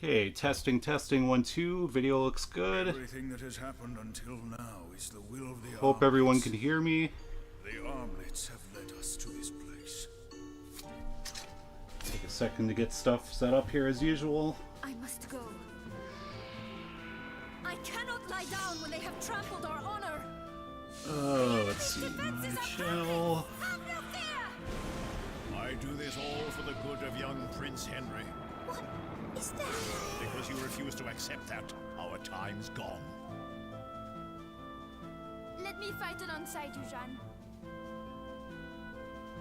Okay, testing, testing, 1, 2. Video looks good. Everything that has happened until now is the will of the Hope everyone armlets. can hear me. The armlets have led us to this place. Take a second to get stuff set up here as usual. I must go. I cannot lie down when they have trampled our honor. Let's see, my channel. Have no fear! I do this all for the good of young Prince Henry. What is that? Because you refuse to accept that, our time's gone. Let me fight alongside you, Jeanne.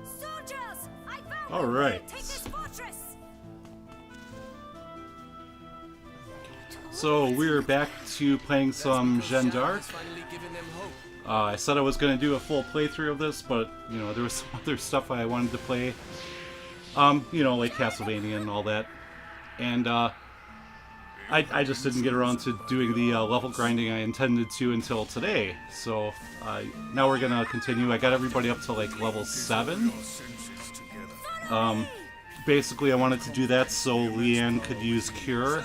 Soldiers! I vow All right. take this fortress! So we're back to playing some Jeanne d'Arc. I said I was going to do a full playthrough of this, but, you know, there was some other stuff I wanted to play. You know, like Castlevania and all that. And, I just didn't get around to doing the level grinding I intended to until today. So, now we're going to continue. I got everybody up to, like, level 7. Basically, I wanted to do that so Leanne could use Cure.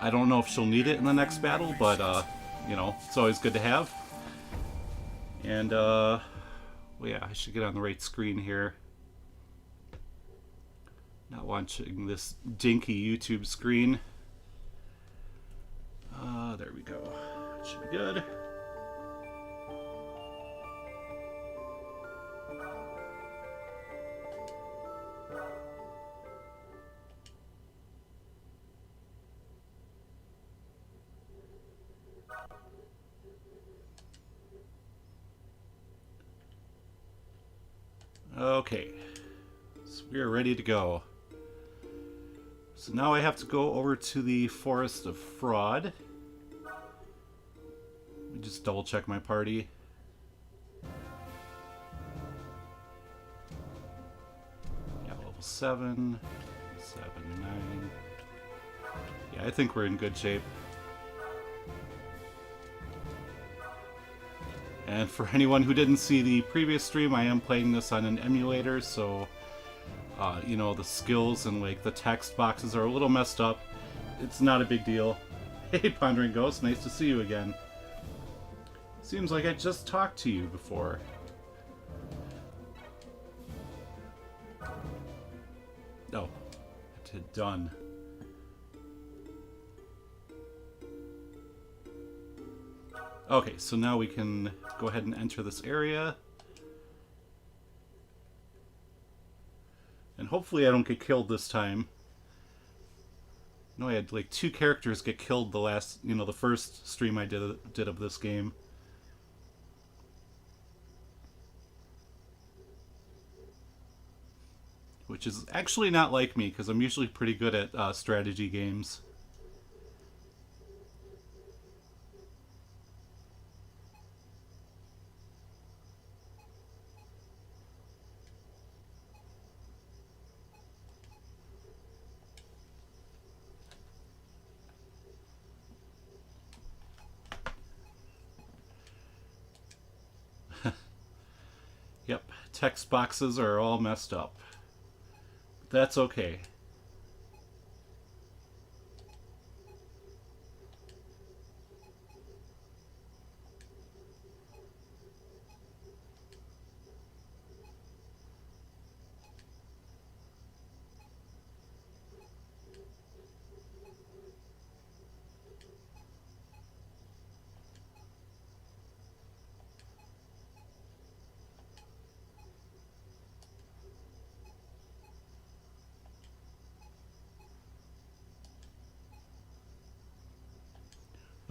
I don't know if she'll need it in the next battle, but, you know, it's always good to have. And, well, yeah, I should get on the right screen here. Not watching this dinky YouTube screen. There we go. That should be good. Okay, so we are ready to go. So now I have to go over to the Forest of Fraude. Let me just double check my party. Yeah, level 7, 7, 9. Yeah, I think we're in good shape. And for anyone who didn't see the previous stream, I am playing this on an emulator, so, you know, the skills and, like, the text boxes are a little messed up. It's not a big deal. Hey, Pondering Ghost, nice to see you again. Seems like I just talked to you before. Oh, I did done. Okay, so now we can go ahead and enter this area. And hopefully I don't get killed this time. No, I had like 2 characters get killed the last, you know, the first stream I did of this game. Which is actually not like me, because I'm usually pretty good at strategy games. Yep, text boxes are all messed up. That's okay.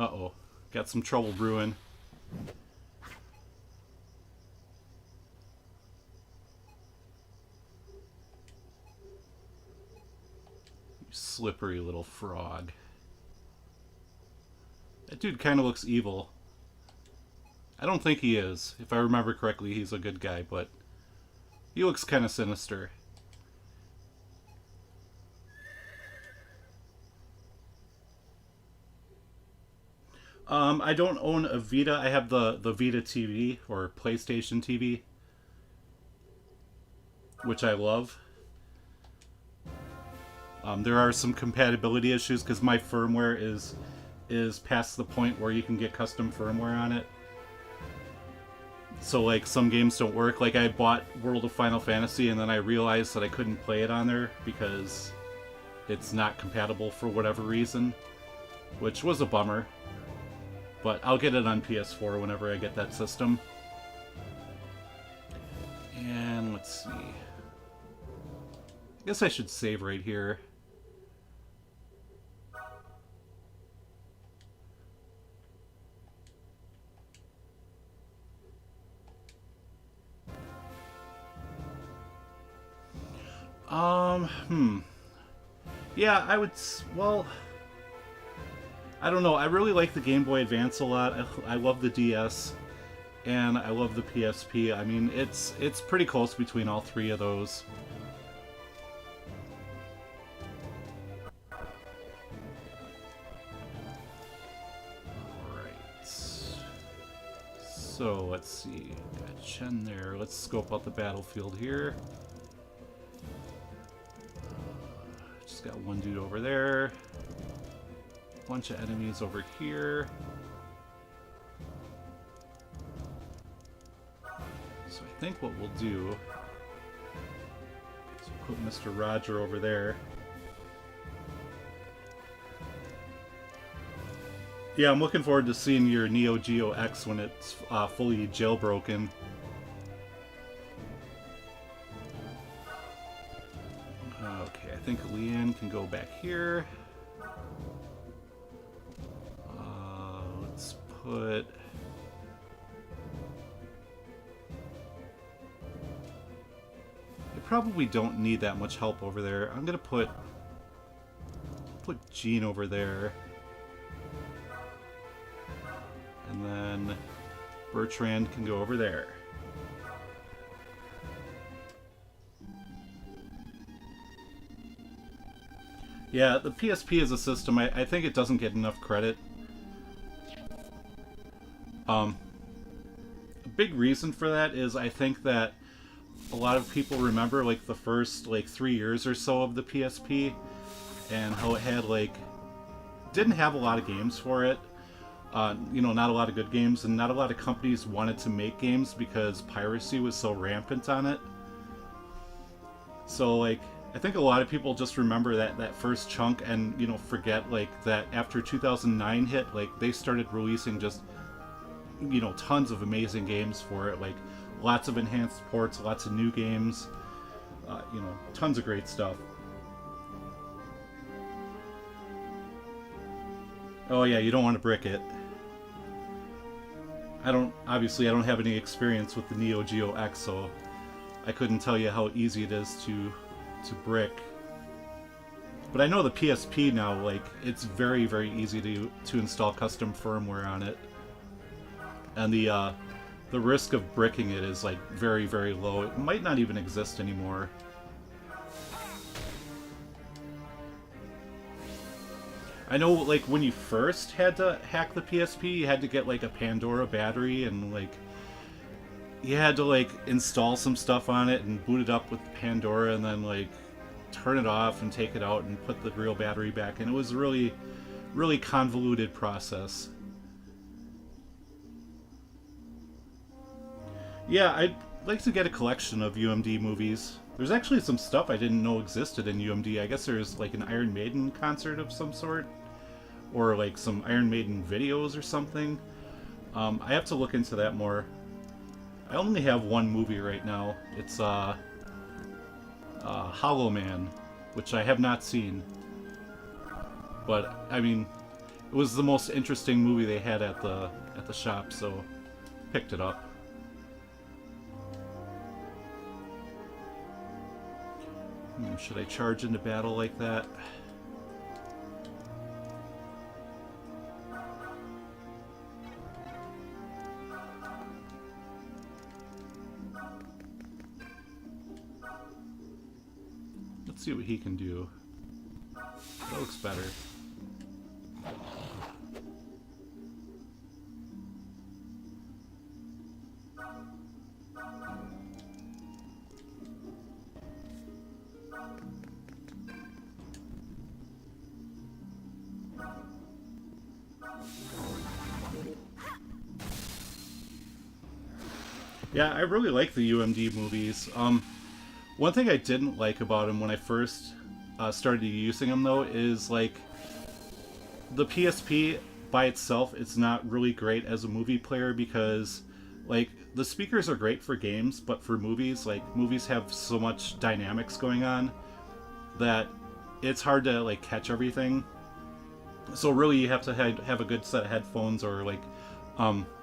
Uh-oh. Got some trouble brewing. You slippery little frog. That dude kind of looks evil. I don't think he is. If I remember correctly, he's a good guy, but he looks kind of sinister. I don't own a Vita. I have the Vita TV, or PlayStation TV, which I love. There are some compatibility issues because my firmware is past the point where you can get custom firmware on it. So like some games don't work. Like I bought World of Final Fantasy and then I realized that I couldn't play it on there because it's not compatible for whatever reason, which was a bummer. But I'll get it on PS4 whenever I get that system. And let's see. I guess I should save right here. Yeah, I would, well, I don't know. I really like the Game Boy Advance a lot. I love the DS, and I love the PSP. I mean, it's pretty close between all three of those. Alright. So, let's see. Got Jeanne there. Let's scope out the battlefield here. Just got one dude over there. Bunch of enemies over here. So I think what we'll do is put Mr. Roger over there. Yeah, I'm looking forward to seeing your Neo Geo X when it's fully jailbroken. Okay, I think Leanne can go back here. Let's put... I probably don't need that much help over there. I'm gonna put Jeanne over there. And then Bertrand can go over there. Yeah, the PSP as a system, I think it doesn't get enough credit. A big reason for that is I think that a lot of people remember like the first like 3 years or so of the PSP and how it had like didn't have a lot of games for it. You know, not a lot of good games, and not a lot of companies wanted to make games because piracy was so rampant on it. So like I think a lot of people just remember that first chunk and, you know, forget like that after 2009 hit, like they started releasing just, you know, tons of amazing games for it, like lots of enhanced ports, lots of new games, you know, tons of great stuff. Oh yeah, you don't want to brick it. Obviously I don't have any experience with the Neo Geo X, so I couldn't tell you how easy it is to brick. But I know the PSP now, like, it's very, very easy to install custom firmware on it. And the risk of bricking it is, like, very, very low. It might not even exist anymore. I know, like, when you first had to hack the PSP, you had to get, like, a Pandora battery, and, like, you had to, like, install some stuff on it and boot it up with Pandora, and then, like, turn it off and take it out and put the real battery back in. It was a really, really convoluted process. Yeah, I'd like to get a collection of UMD movies. There's actually some stuff I didn't know existed in UMD. I guess there's, like, an Iron Maiden concert of some sort. Or, like, some Iron Maiden videos or something. I have to look into that more. I only have one movie right now. It's, Hollow Man, which I have not seen. But, I mean, it was the most interesting movie they had at the shop, so picked it up. Should I charge into battle like that? Let's see what he can do. That looks better. Yeah, I really like the UMD movies. One thing I didn't like about them when I first started using them, though, is like the PSP by itself, it's not really great as a movie player because, like, the speakers are great for games, but for movies, like, movies have so much dynamics going on that it's hard to, like, catch everything. So really you have to have a good set of headphones or, like,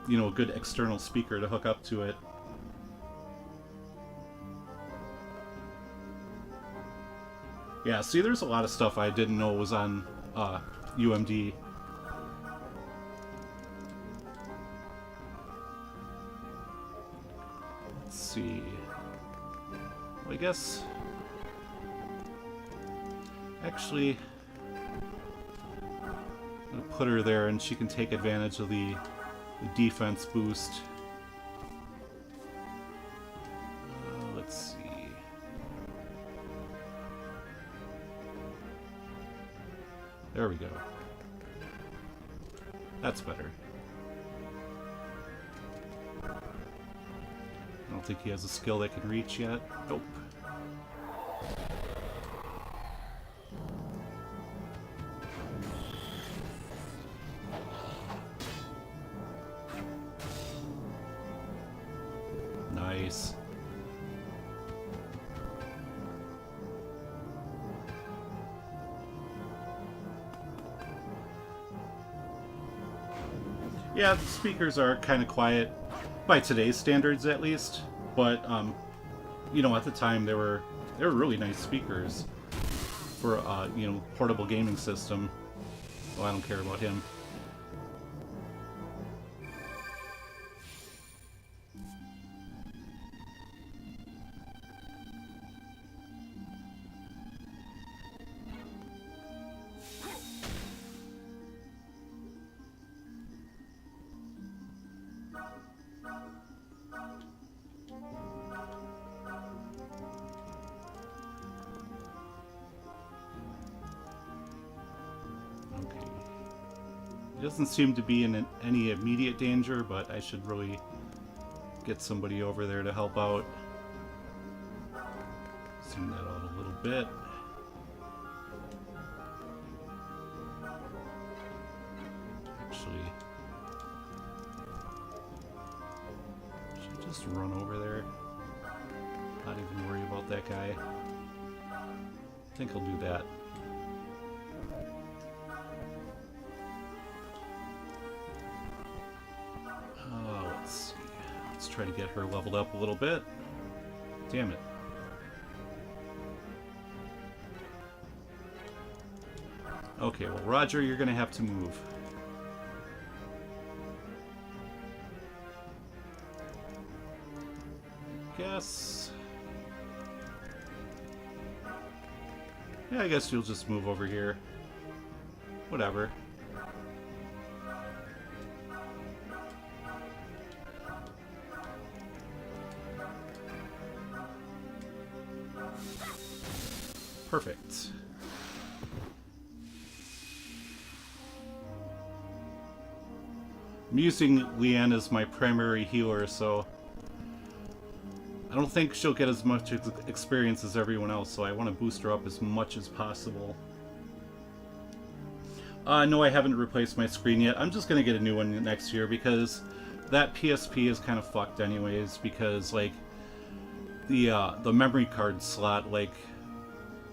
you know, a good external speaker to hook up to it. Yeah, see, there's a lot of stuff I didn't know was on UMD. Let's see. Well, I guess... Actually, I'm going to put her there and she can take advantage of the defense boost. Let's see. There we go. That's better. I don't think he has a skill that can reach yet. Nope. Nice. Yeah, the speakers are kind of quiet, by today's standards at least, but, you know, at the time they were really nice speakers for, you know, portable gaming system. Well, I don't care about him. Doesn't seem to be in any immediate danger, but I should really get somebody over there to help out. Zoom that out a little bit. Actually, should I just run over there? Not even worry about that guy. I think I'll do that. Try to get her leveled up a little bit. Damn it. Okay, well, Roger, you're gonna have to move. Guess. Yeah, I guess you'll just move over here. Whatever. Perfect. I'm using Leanne as my primary healer, so I don't think she'll get as much experience as everyone else, so I want to boost her up as much as possible. No, I haven't replaced my screen yet. I'm just going to get a new one next year because that PSP is kind of fucked anyways, because, like, the memory card slot, like,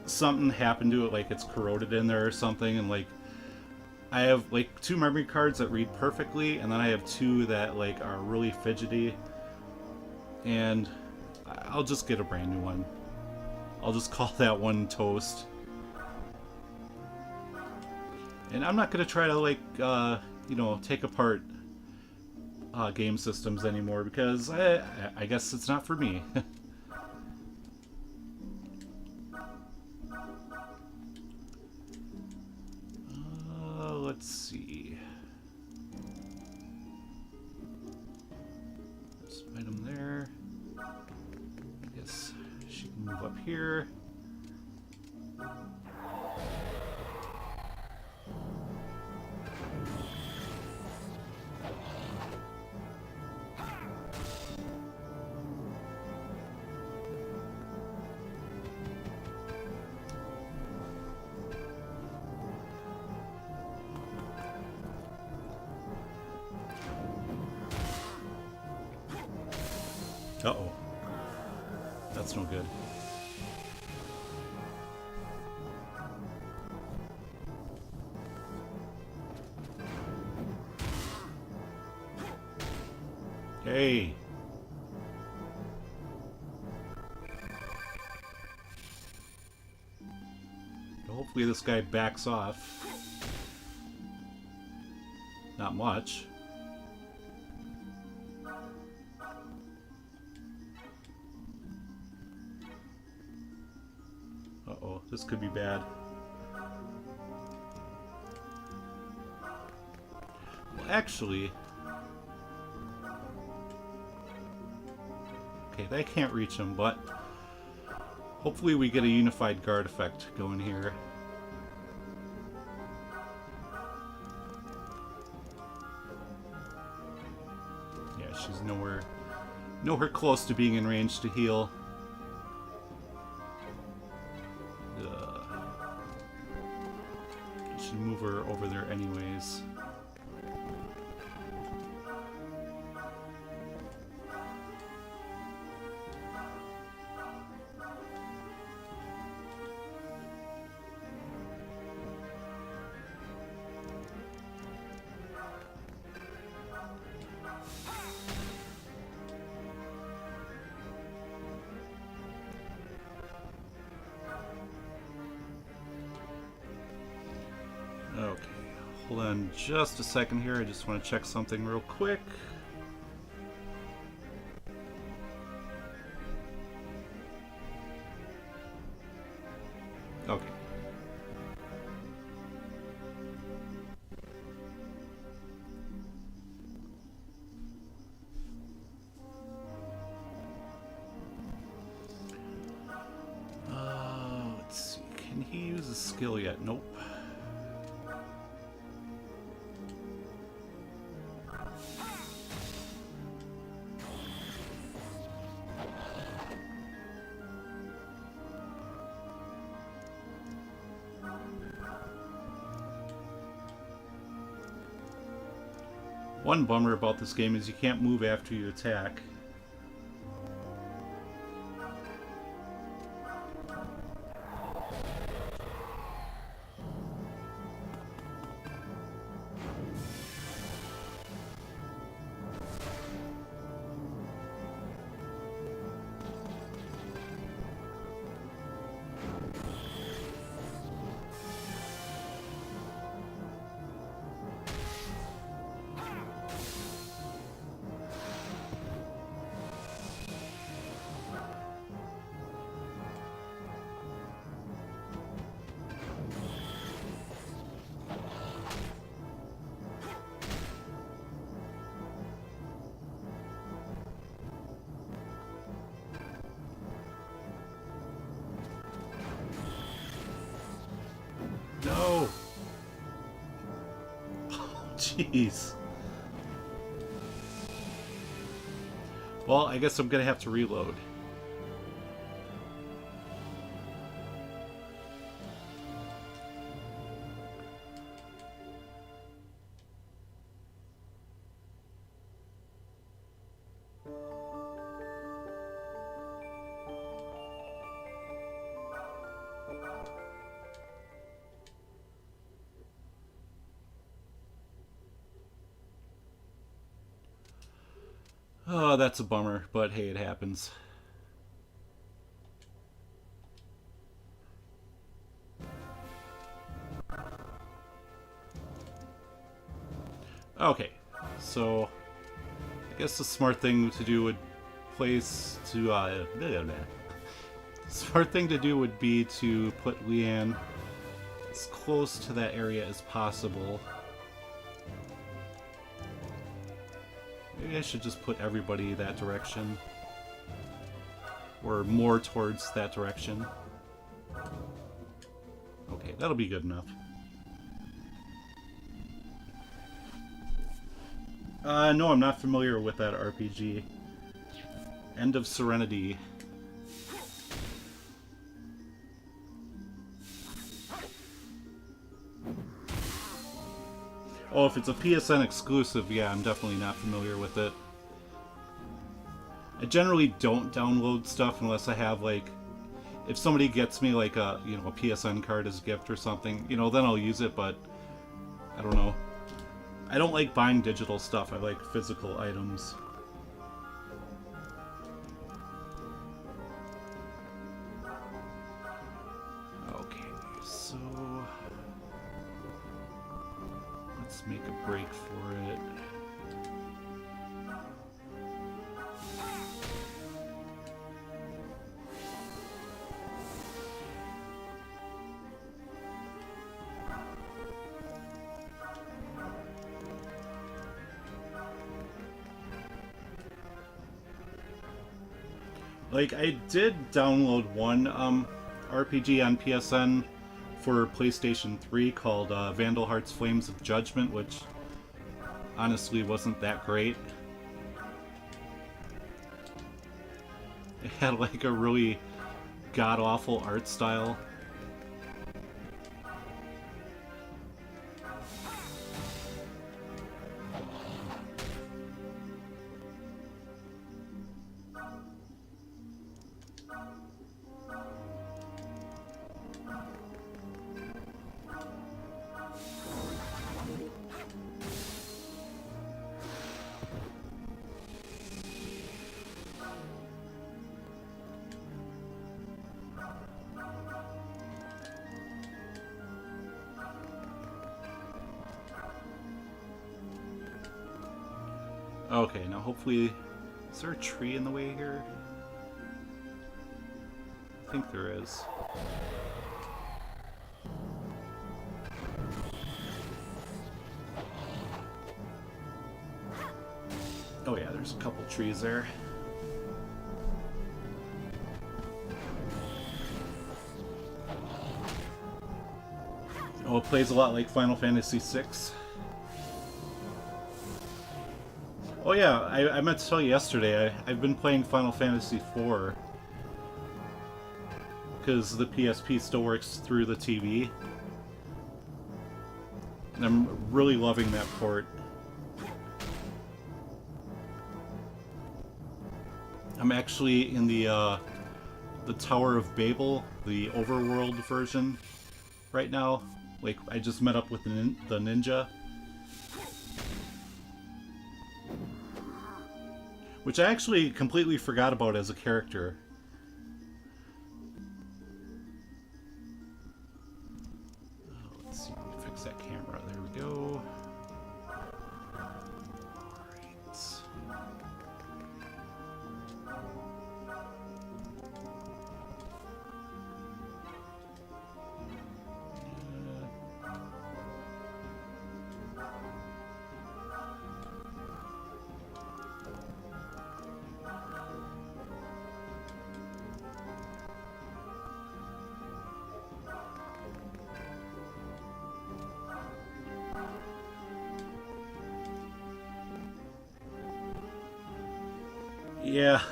something happened to it, like it's corroded in there or something, and like I have like 2 memory cards that read perfectly, and then I have 2 that like are really fidgety, and I'll just get a brand new one. I'll just call that one toast. And I'm not gonna try to like you know, take apart game systems anymore because I guess it's not for me. Let's see. There's an item there. I guess she can move up here. Uh-oh. That's no good. Hey! Hopefully this guy backs off. Not much. Uh-oh, this could be bad. Well, actually... Okay, they can't reach him, but... Hopefully we get a unified guard effect going here. Yeah, she's nowhere close to being in range to heal. Should move her over there anyways. Okay, hold on just a second here. I just want to check something real quick. Okay. Let's see. Can he use a skill yet? Nope. One bummer about this game is you can't move after you attack. No! Oh, jeez. Well, I guess I'm gonna have to reload. Oh, that's a bummer, but hey, it happens. Okay, so I guess the smart thing to do would smart thing to do would be to put Leanne as close to that area as possible. Maybe I should just put everybody that direction. Or more towards that direction. Okay, that'll be good enough. No, I'm not familiar with that RPG. End of Serenity. Oh, if it's a PSN exclusive, yeah, I'm definitely not familiar with it. I generally don't download stuff unless I have like, if somebody gets me like a, you know, a PSN card as a gift or something, you know, then I'll use it, but I don't know. I don't like buying digital stuff. I like physical items. Okay, so let's make a break for it. Like, I did download one RPG on PSN for PlayStation 3 called Vandal Heart's Flames of Judgment, which honestly wasn't that great. It had like a really god-awful art style. Okay, now hopefully... Is there a tree in the way here? I think there is. Oh yeah, there's a couple trees there. Oh, it plays a lot like Final Fantasy VI. Oh yeah, I meant to tell you yesterday, I've been playing Final Fantasy IV. Because the PSP still works through the TV. And I'm really loving that port. I'm actually in the Tower of Babel, the overworld version, right now. Like, I just met up with the ninja. Which I actually completely forgot about as a character. Let's see if we can fix that camera. There we go. Yeah.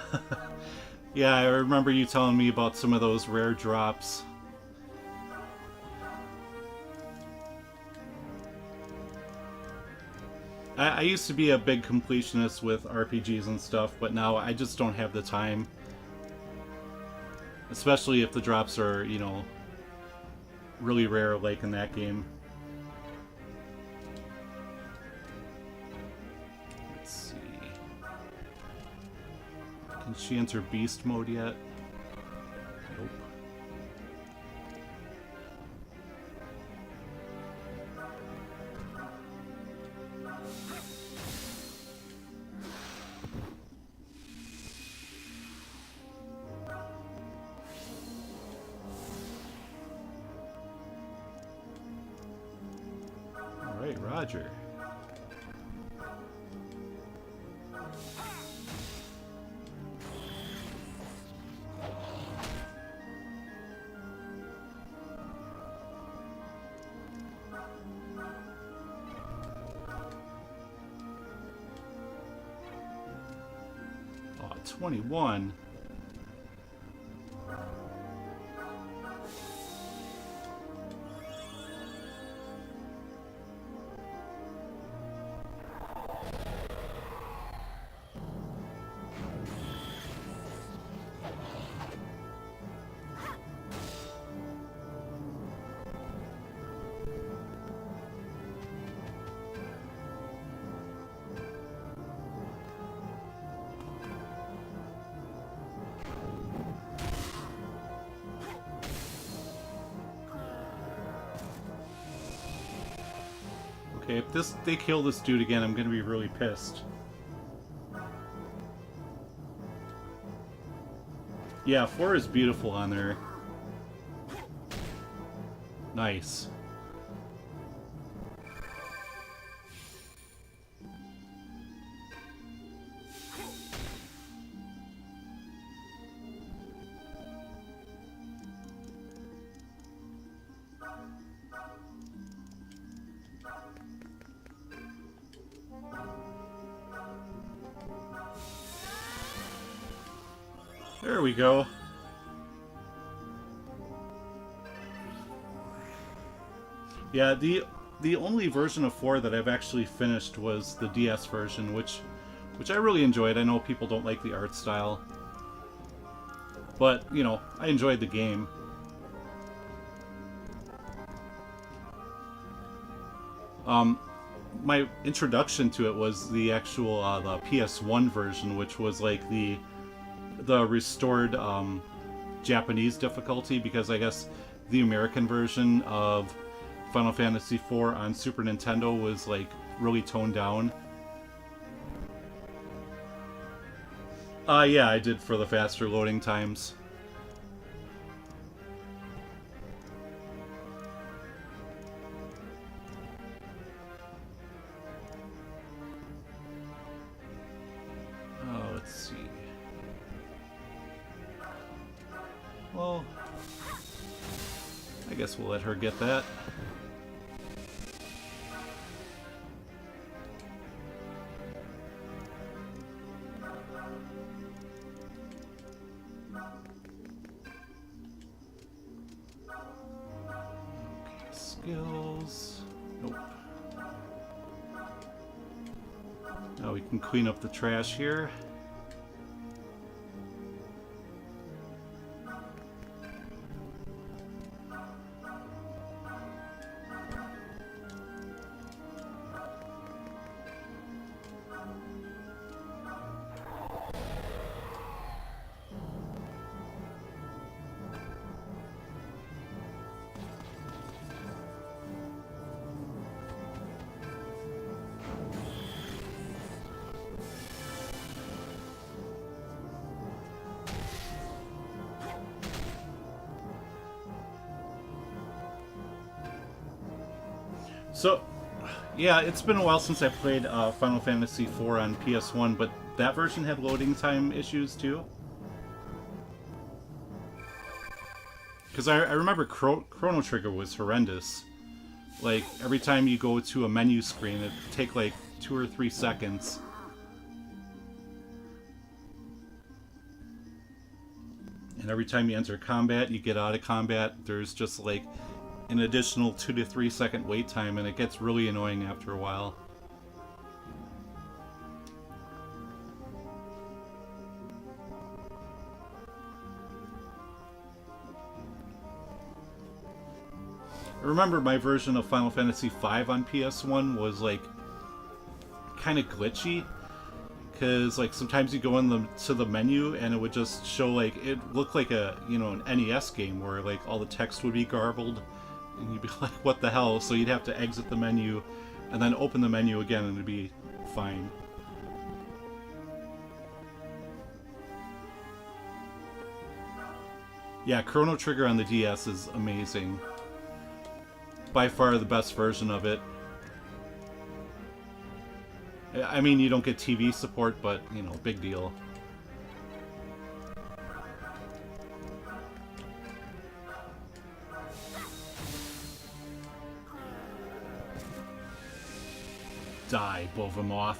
Yeah, I remember you telling me about some of those rare drops. I used to be a big completionist with RPGs and stuff, but now I just don't have the time. Especially if the drops are, you know, really rare, like in that game. Let's see. Can she enter beast mode yet? Nope. Alright, Roger. Oh, 21. Okay, if they kill this dude again, I'm gonna be really pissed. Yeah, 4 is beautiful on there. Nice. There we go. Yeah, the only version of 4 that I've actually finished was the DS version, which I really enjoyed. I know people don't like the art style, but, you know, I enjoyed the game. My introduction to it was the actual the PS1 version, which was like the restored Japanese difficulty, because I guess the American version of Final Fantasy IV on Super Nintendo was like really toned down. Yeah, I did, for the faster loading times. Oh, let's see. Well, I guess we'll let her get that. Okay, skills. Nope. Now we can clean up the trash here. So, yeah, it's been a while since I played Final Fantasy IV on PS1, but that version had loading time issues too. Because I remember Chrono Trigger was horrendous. Like, every time you go to a menu screen, it'd take like 2 or 3 seconds. And every time you enter combat, you get out of combat, there's just like an additional 2 to 3 second wait time, and it gets really annoying after a while. I remember my version of Final Fantasy V on PS1 was like kind of glitchy, because like sometimes you go to the menu and it would just show, like, it looked like a, you know, an NES game where like all the text would be garbled. And you'd be like, what the hell? So you'd have to exit the menu and then open the menu again and it'd be fine. Yeah, Chrono Trigger on the DS is amazing. By far the best version of it. I mean, you don't get TV support, but, you know, big deal. Die, BawesomeBurf.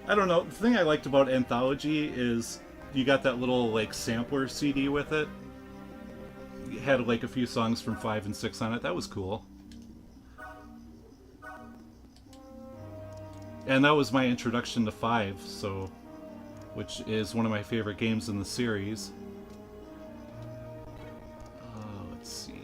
I don't know, the thing I liked about Anthology is you got that little, like, sampler CD with it. It had, like, a few songs from 5 and 6 on it. That was cool. And that was my introduction to 5, so... which is one of my favorite games in the series. Let's see.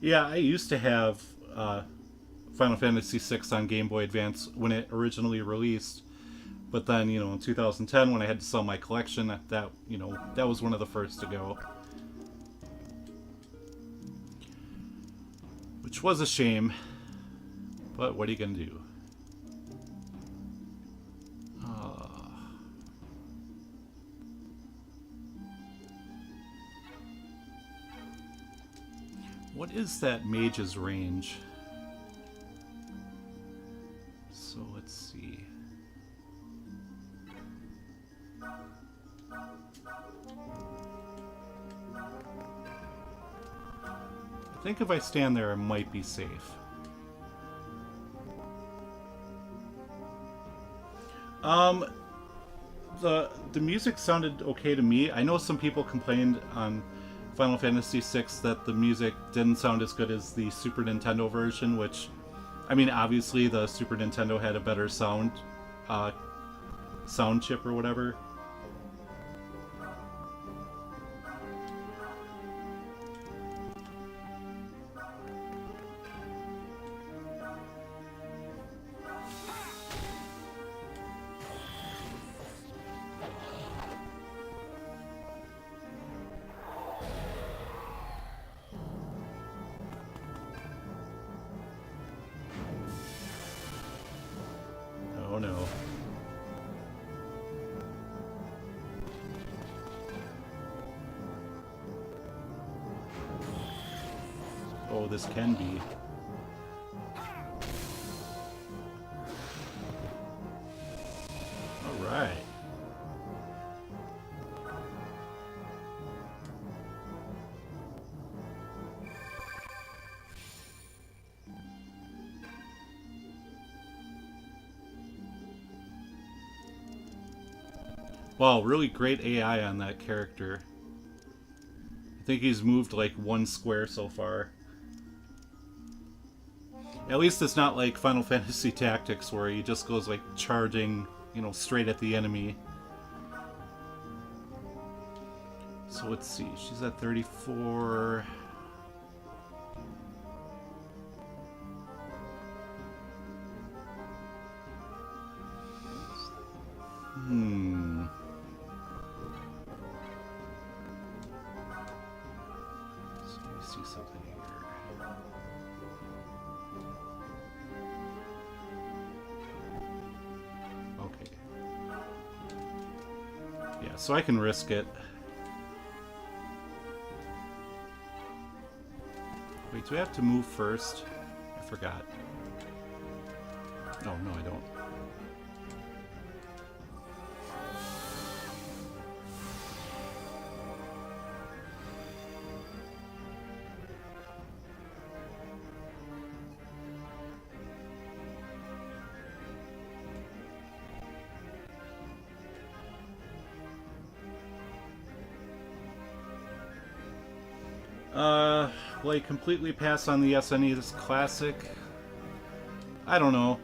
Yeah, I used to have Final Fantasy VI on Game Boy Advance when it originally released. But then, in 2010, when I had to sell my collection, that was one of the first to go. Which was a shame. But what are you going to do? What is that mage's range? So let's see. I think if I stand there, I might be safe. The music sounded okay to me. I know some people complained on Final Fantasy VI that the music didn't sound as good as the Super Nintendo version, which, I mean, obviously the Super Nintendo had a better sound chip or whatever. Oh no. Oh, this can be. All right. Wow, really great AI on that character. I think he's moved like one square so far. At least it's not like Final Fantasy Tactics where he just goes like charging, straight at the enemy. So let's see, she's at 34. So let me see something here. Okay. Yeah, so I can risk it. Wait, do I have to move first? I forgot. Oh, no, I don't. Will I completely pass on the SNES Classic? I don't know.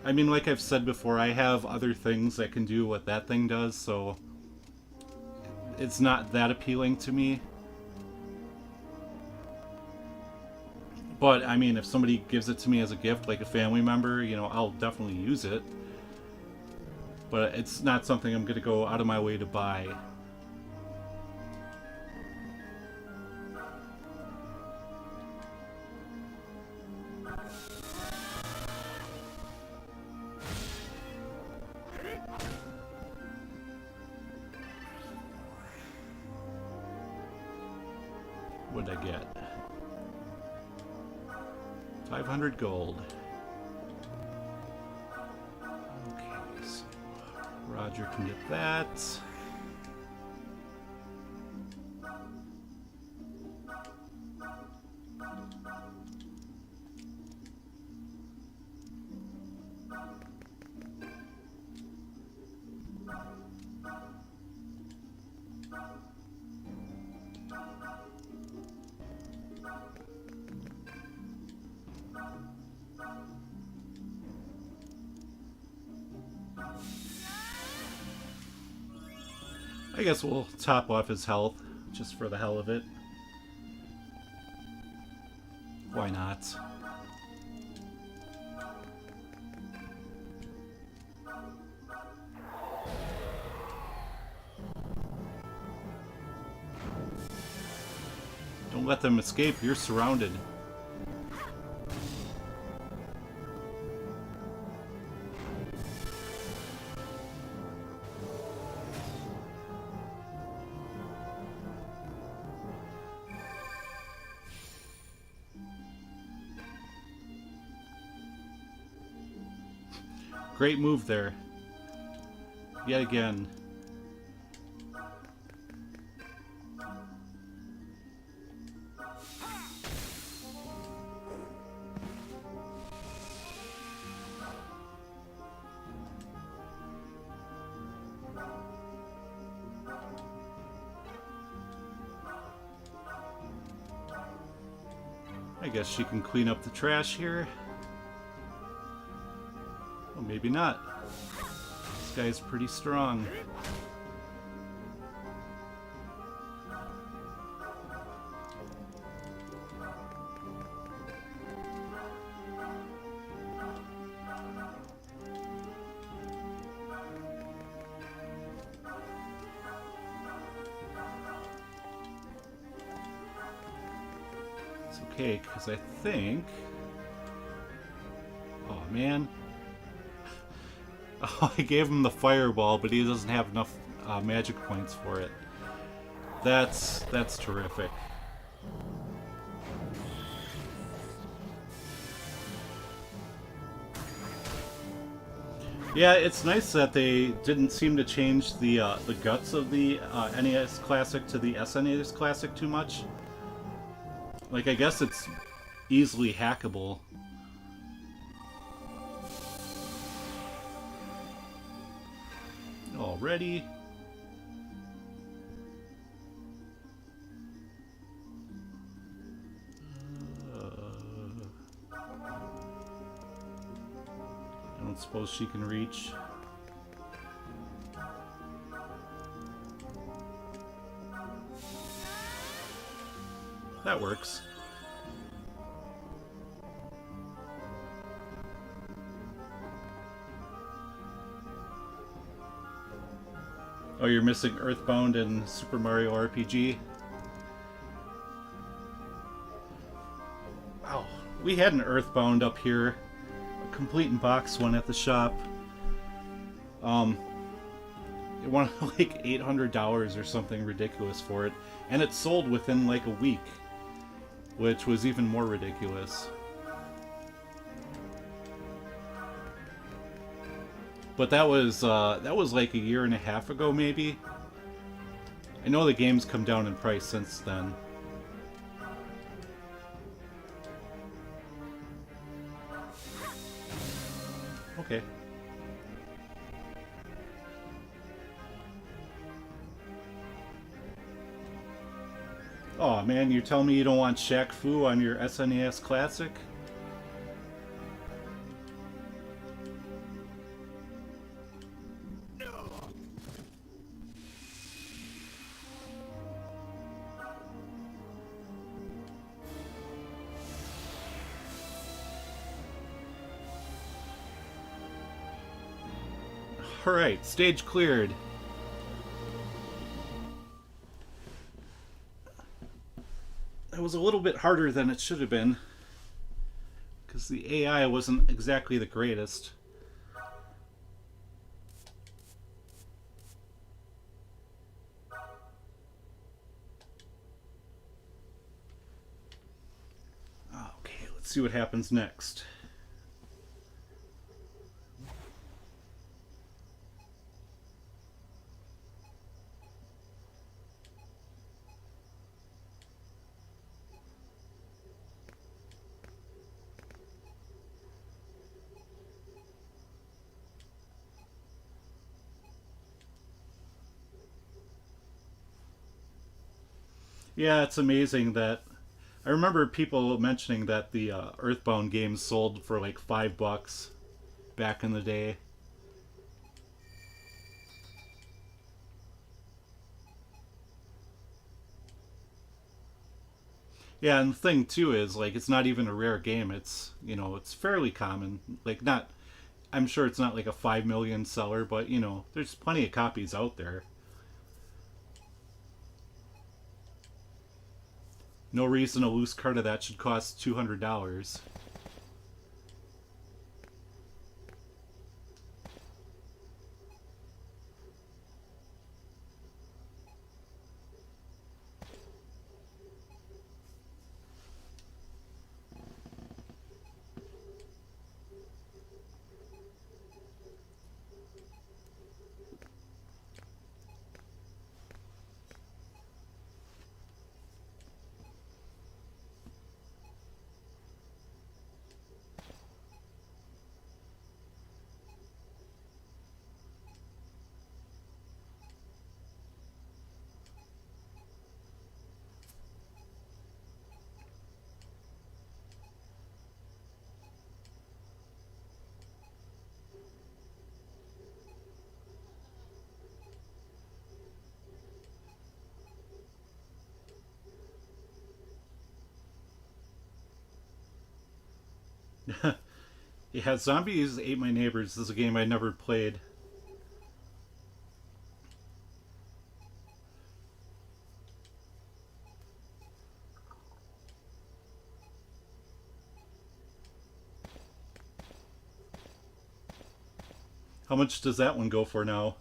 I mean, like I've said before, I have other things that can do what that thing does, so it's not that appealing to me. But, I mean, if somebody gives it to me as a gift, like a family member, I'll definitely use it. But it's not something I'm going to go out of my way to buy. What did I get? 500 gold. Okay, so Roger can get that. I guess we'll top off his health, just for the hell of it. Why not? Don't let them escape. You're surrounded. Great move there. Yet again. I guess she can clean up the trash here. Well, maybe not. This guy's pretty strong. It's okay, because I think... Oh, man. Oh, I gave him the fireball, but he doesn't have enough magic points for it. That's terrific. Yeah, it's nice that they didn't seem to change the guts of the NES Classic to the SNES Classic too much. Like, I guess it's easily hackable. Already. I don't suppose she can reach. That works. Oh, you're missing Earthbound and Super Mario RPG? Wow, we had an Earthbound up here. A complete in box one at the shop. It wanted like $800 or something ridiculous for it. And it sold within like a week, which was even more ridiculous. But that was like a year and a half ago, maybe. I know the game's come down in price since then. Okay. Oh man, you're telling me you don't want Shaq Fu on your SNES Classic? Alright, stage cleared. That was a little bit harder than it should have been, because the AI wasn't exactly the greatest. Okay, let's see what happens next. Yeah, it's amazing that... I remember people mentioning that the Earthbound games sold for like $5 back in the day. Yeah, and the thing too is like it's not even a rare game. It's it's fairly common. Like not, I'm sure it's not like a 5 million seller, but there's plenty of copies out there. No reason a loose card of that should cost $200. Yeah, Zombies Ate My Neighbors is a game I never played. How much does that one go for now?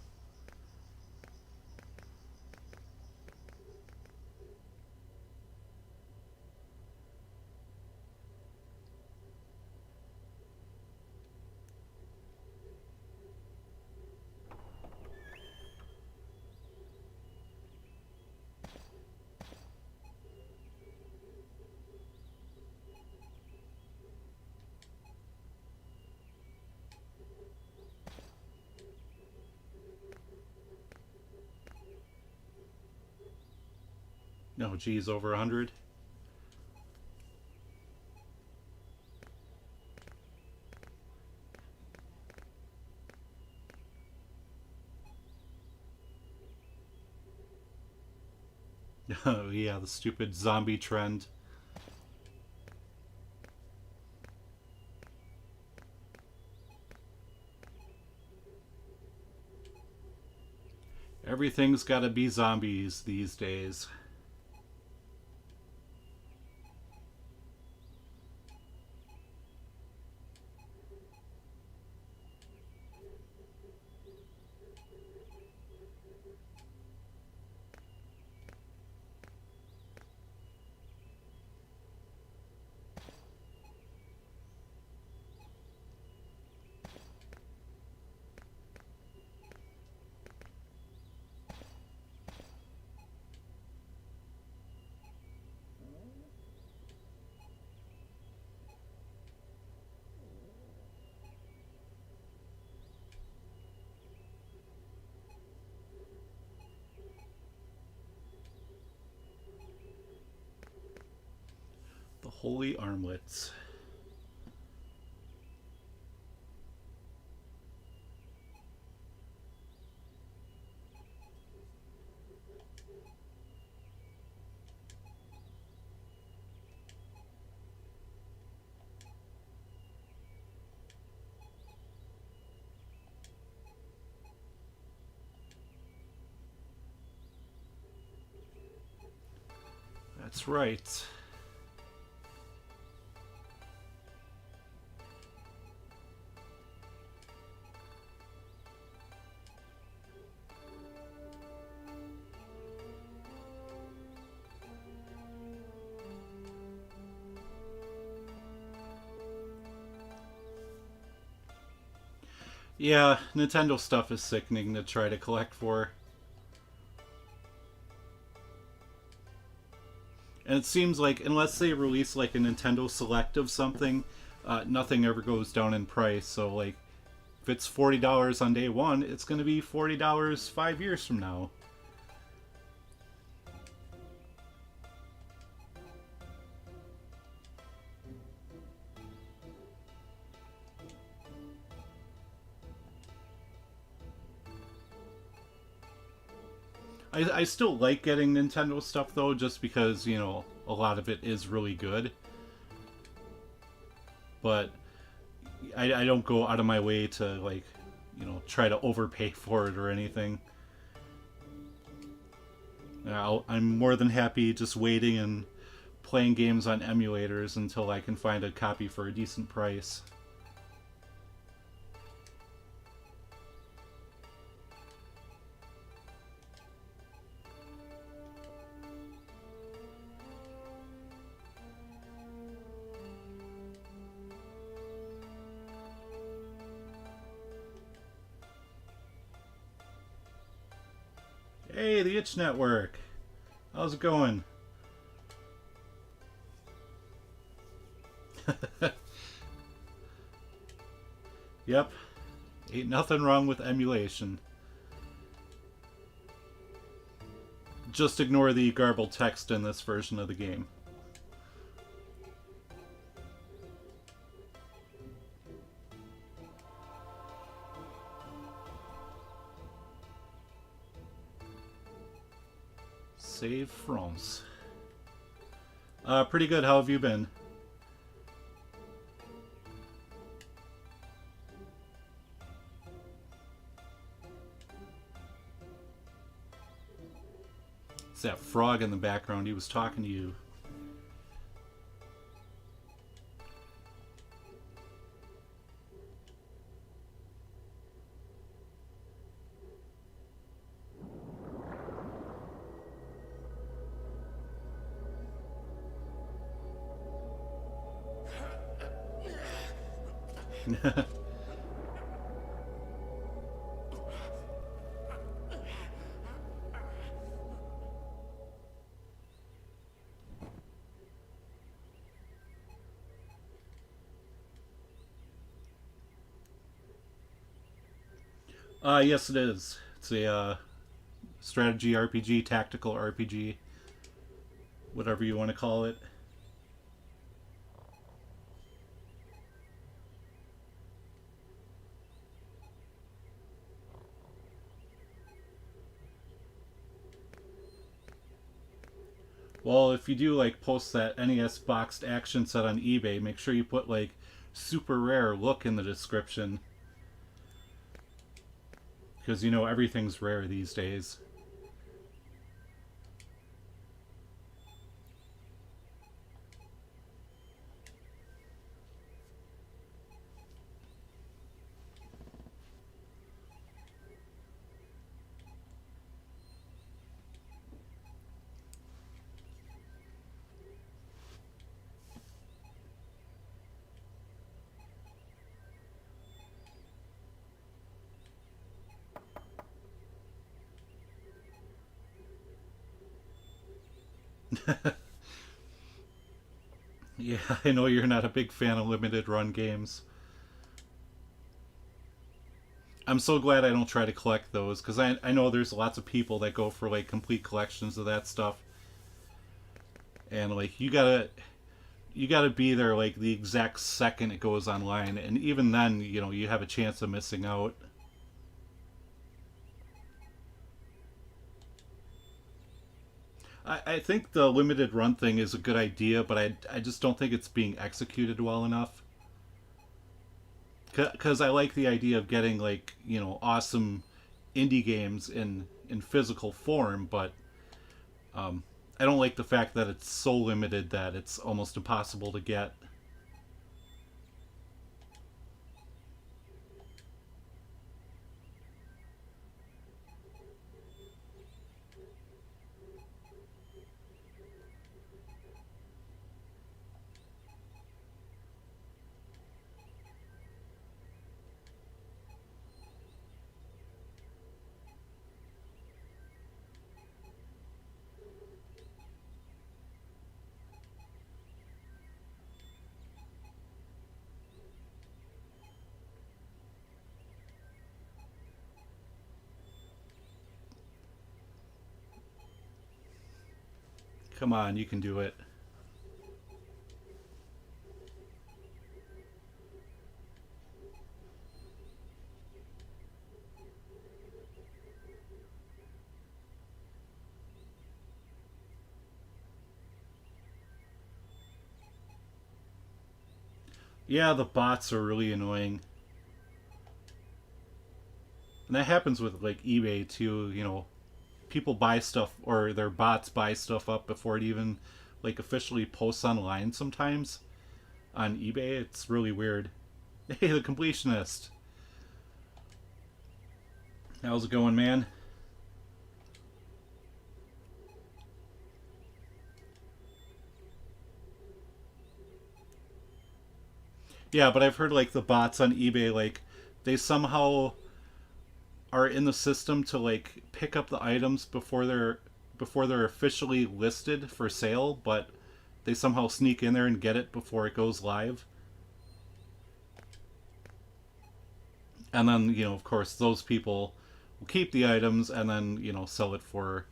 No, geez, over 100. Oh yeah, the stupid zombie trend. Everything's gotta be zombies these days. The holy armlets. That's right. Yeah, Nintendo stuff is sickening to try to collect for. And it seems like unless they release like a Nintendo Select of something, nothing ever goes down in price. So like, if it's $40 on day one, it's going to be $40 5 years from now. I still like getting Nintendo stuff though, just because, you know, a lot of it is really good. But I don't go out of my way to, like, you know, try to overpay for it or anything. I'm more than happy just waiting and playing games on emulators until I can find a copy for a decent price. Hey, the Itch Network! How's it going? Yep. Ain't nothing wrong with emulation. Just ignore the garbled text in this version of the game. Save France. Pretty good. How have you been? It's that frog in the background. He was talking to you. Yes it is. It's a strategy RPG, tactical RPG, whatever you want to call it. Well, if you do, like, post that NES boxed action set on eBay, make sure you put, like, super rare look in the description. Because, you know, everything's rare these days. Yeah, I know you're not a big fan of limited run games. I'm so glad I don't try to collect those, because I know there's lots of people that go for, like, complete collections of that stuff. And, like, you gotta be there, like, the exact second it goes online, and even then, you know, you have a chance of missing out. I think the limited run thing is a good idea, but I just don't think it's being executed well enough. Because I like the idea of getting, like, you know, awesome indie games in physical form, but I don't like the fact that it's so limited that it's almost impossible to get. Come on, you can do it. Yeah, the bots are really annoying. And that happens with like eBay too, you know. People buy stuff, or their bots buy stuff up before it even like officially posts online sometimes on eBay. It's really weird. Hey, the completionist. How's it going, man? Yeah, but I've heard like the bots on eBay, like they somehow are in the system to like pick up the items before they're officially listed for sale, but they somehow sneak in there and get it before it goes live. And then, you know, of course, those people will keep the items and then, you know, sell it for,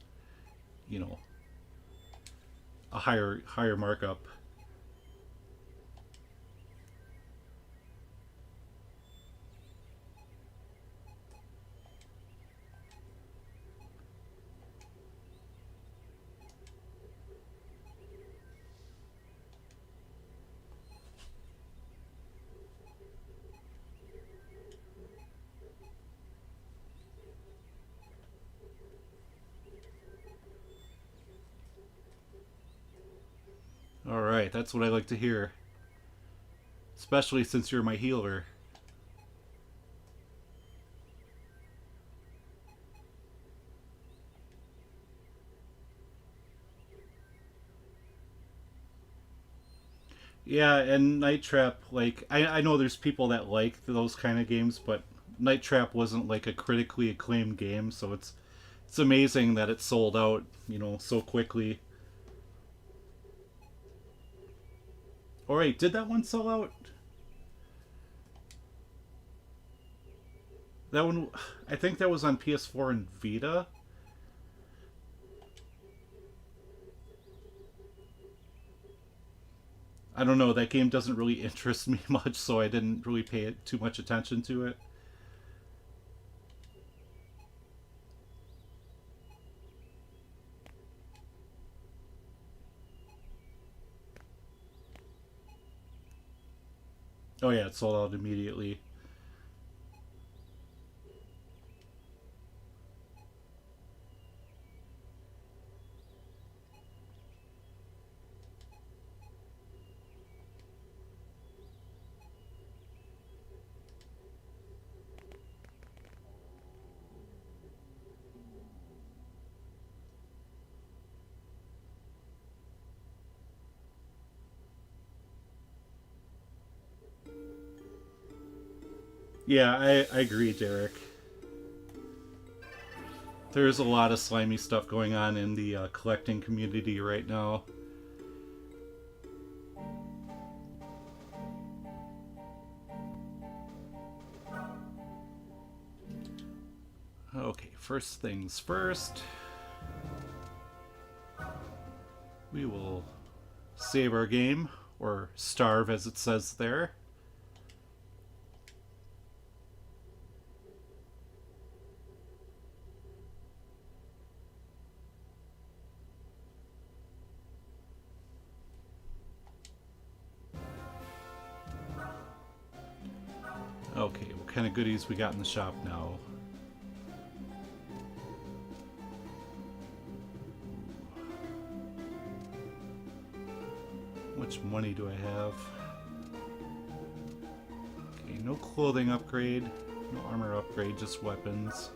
you know, a higher markup. All right, that's what I like to hear. Especially since you're my healer. Yeah, and Night Trap, like, I know there's people that like those kind of games, but Night Trap wasn't like a critically acclaimed game, so it's amazing that it sold out, you know, so quickly. Alright, did that one sell out? That one, I think that was on PS4 and Vita. I don't know, that game doesn't really interest me much, so I didn't really pay too much attention to it. Oh yeah, it sold out immediately. Yeah, I agree, Derek. There's a lot of slimy stuff going on in the collecting community right now. Okay, first things first. We will save our game, or starve as it says there. Okay, what kind of goodies we got in the shop now? How much money do I have? Okay, no clothing upgrade, no armor upgrade, just weapons.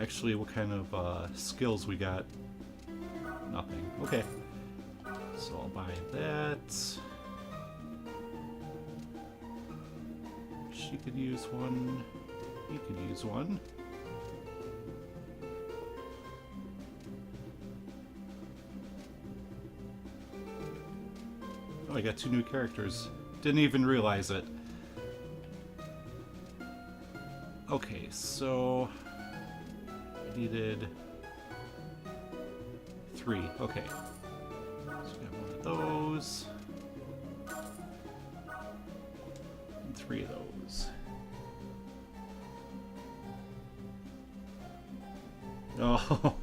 Actually, what kind of skills we got? Nothing. Okay. So I'll buy that. She could use one. He could use one. Oh, I got 2 new characters. Didn't even realize it. Okay, so I needed 3. Okay. So we got one of those. And 3 of those. Oh.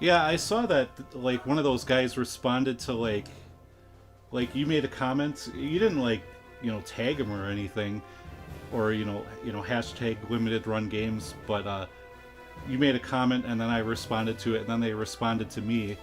Yeah, I saw that like one of those guys responded to like you made a comment. You didn't like, you know, tag him or anything, or hashtag limited run games, but you made a comment and then I responded to it, and then they responded to me.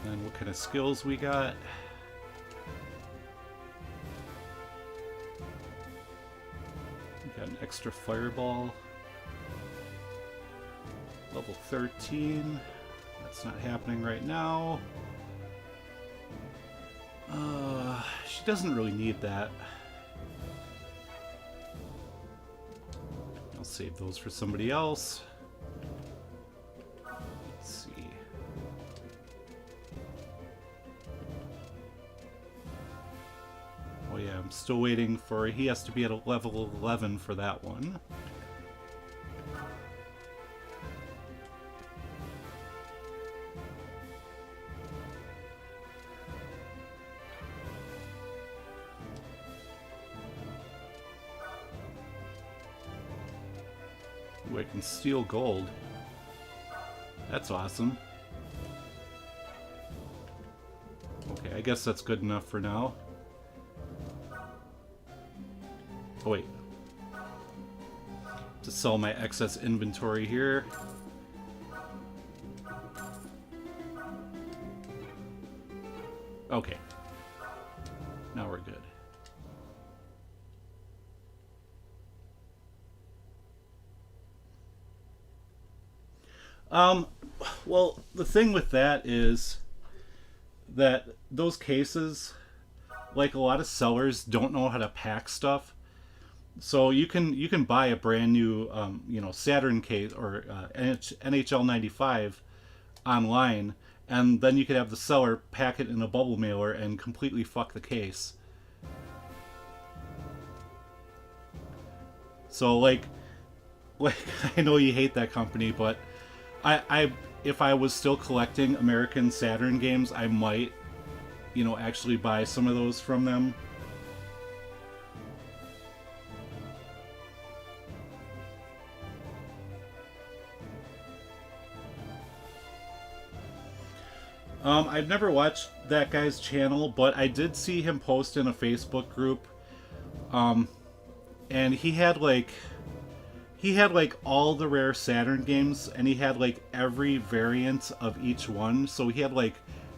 And what kind of skills we got? We got an extra fireball. Level 13. That's not happening right now. She doesn't really need that. I'll save those for somebody else. Let's see. Oh yeah, I'm still waiting for... He has to be at a level 11 for that one. Ooh, I can steal gold. That's awesome. Okay, I guess that's good enough for now. Oh wait. To sell my excess inventory here. Okay. Now we're good. Well, the thing with that is that those cases, like a lot of sellers don't know how to pack stuff. So you can buy a brand new Saturn case or NHL 95 online, and then you could have the seller pack it in a bubble mailer and completely fuck the case. So like I know you hate that company, but I if I was still collecting American Saturn games, I might, actually buy some of those from them. I've never watched that guy's channel, but I did see him post in a Facebook group. And he had like all the rare Saturn games, and he had like every variant of each one. So he had like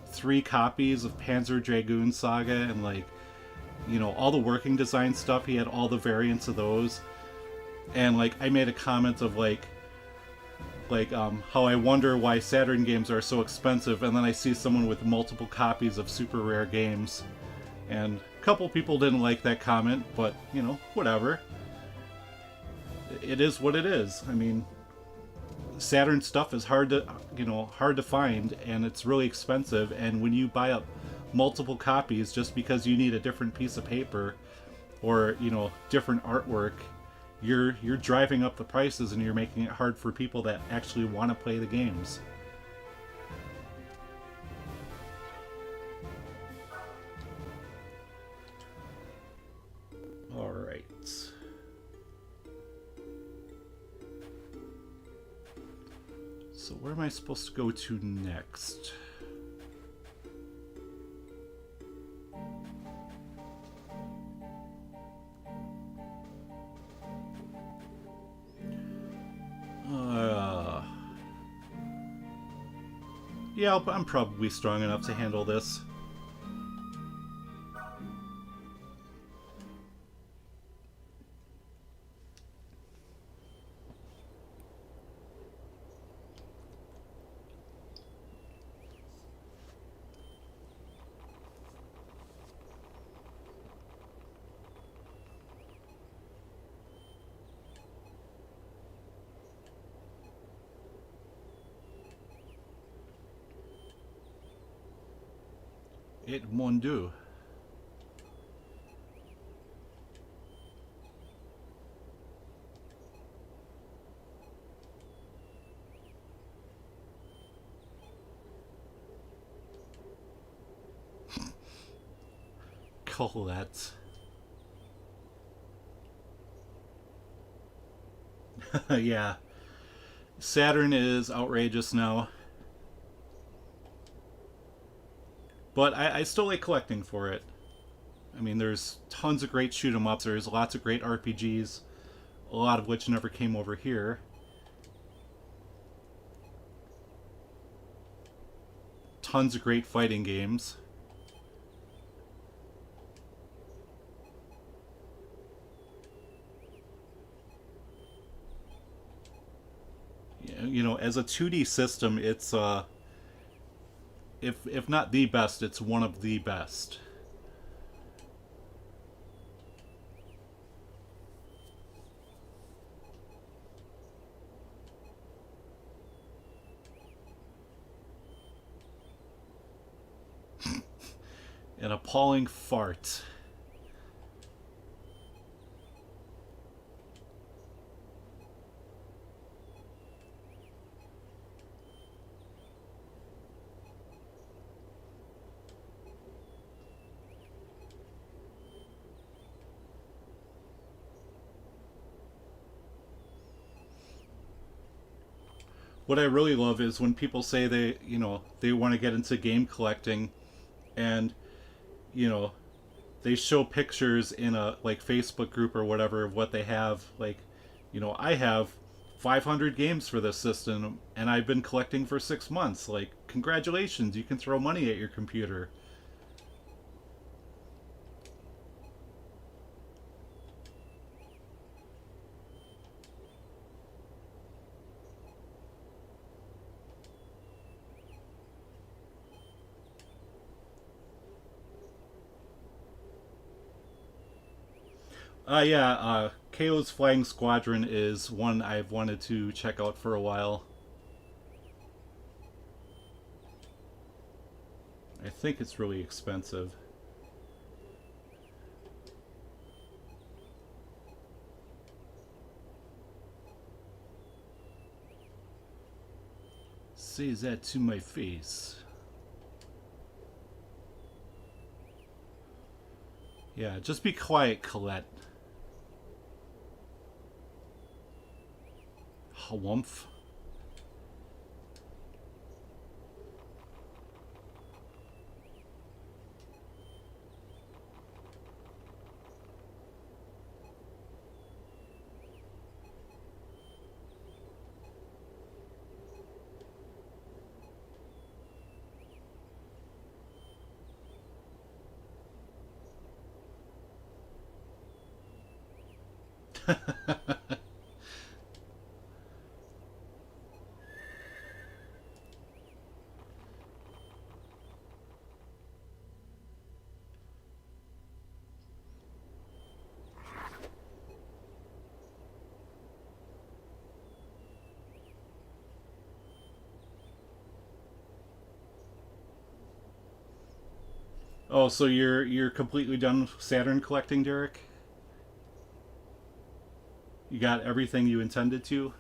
3 copies of Panzer Dragoon Saga, and all the working design stuff. He had all the variants of those. And I made a comment of how I wonder why Saturn games are so expensive, and then I see someone with multiple copies of super rare games. And a couple people didn't like that comment, but, whatever. It is what it is. I mean, Saturn stuff is hard to find, and it's really expensive, and when you buy up multiple copies just because you need a different piece of paper or, different artwork, you're driving up the prices, and you're making it hard for people that actually want to play the games. All right. So where am I supposed to go to next? Yeah, I'm probably strong enough to handle this. It mon Dieu. Colette. Yeah. Saturn is outrageous now. But I still like collecting for it. I mean, there's tons of great shoot 'em ups. There's lots of great RPGs, a lot of which never came over here. Tons of great fighting games. You know, as a 2D system, it's if not the best, it's one of the best. An appalling fart. What I really love is when people say they, you know, they want to get into game collecting, and you know, they show pictures in a like Facebook group or whatever of what they have. Like, you know, I have 500 games for this system and I've been collecting for 6 months. Like, congratulations, you can throw money at your computer. KO's Flying Squadron is one I've wanted to check out for a while. I think it's really expensive. Say that to my face. Yeah, just be quiet, Colette. Halumph. Oh, so you're completely done with Saturn collecting, Derek? You got everything you intended to?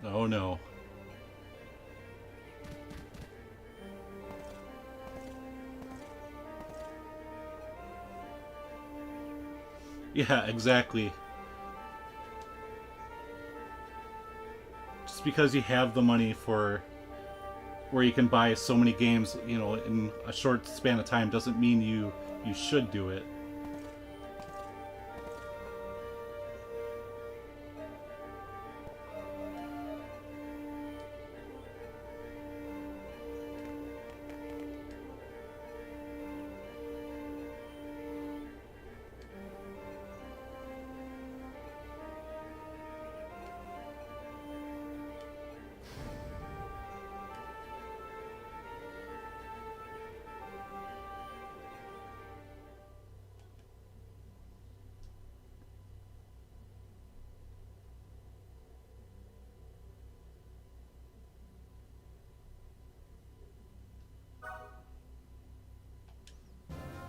Oh no. Yeah, exactly. Just because you have the money for where you can buy so many games, you know, in a short span of time doesn't mean you should do it.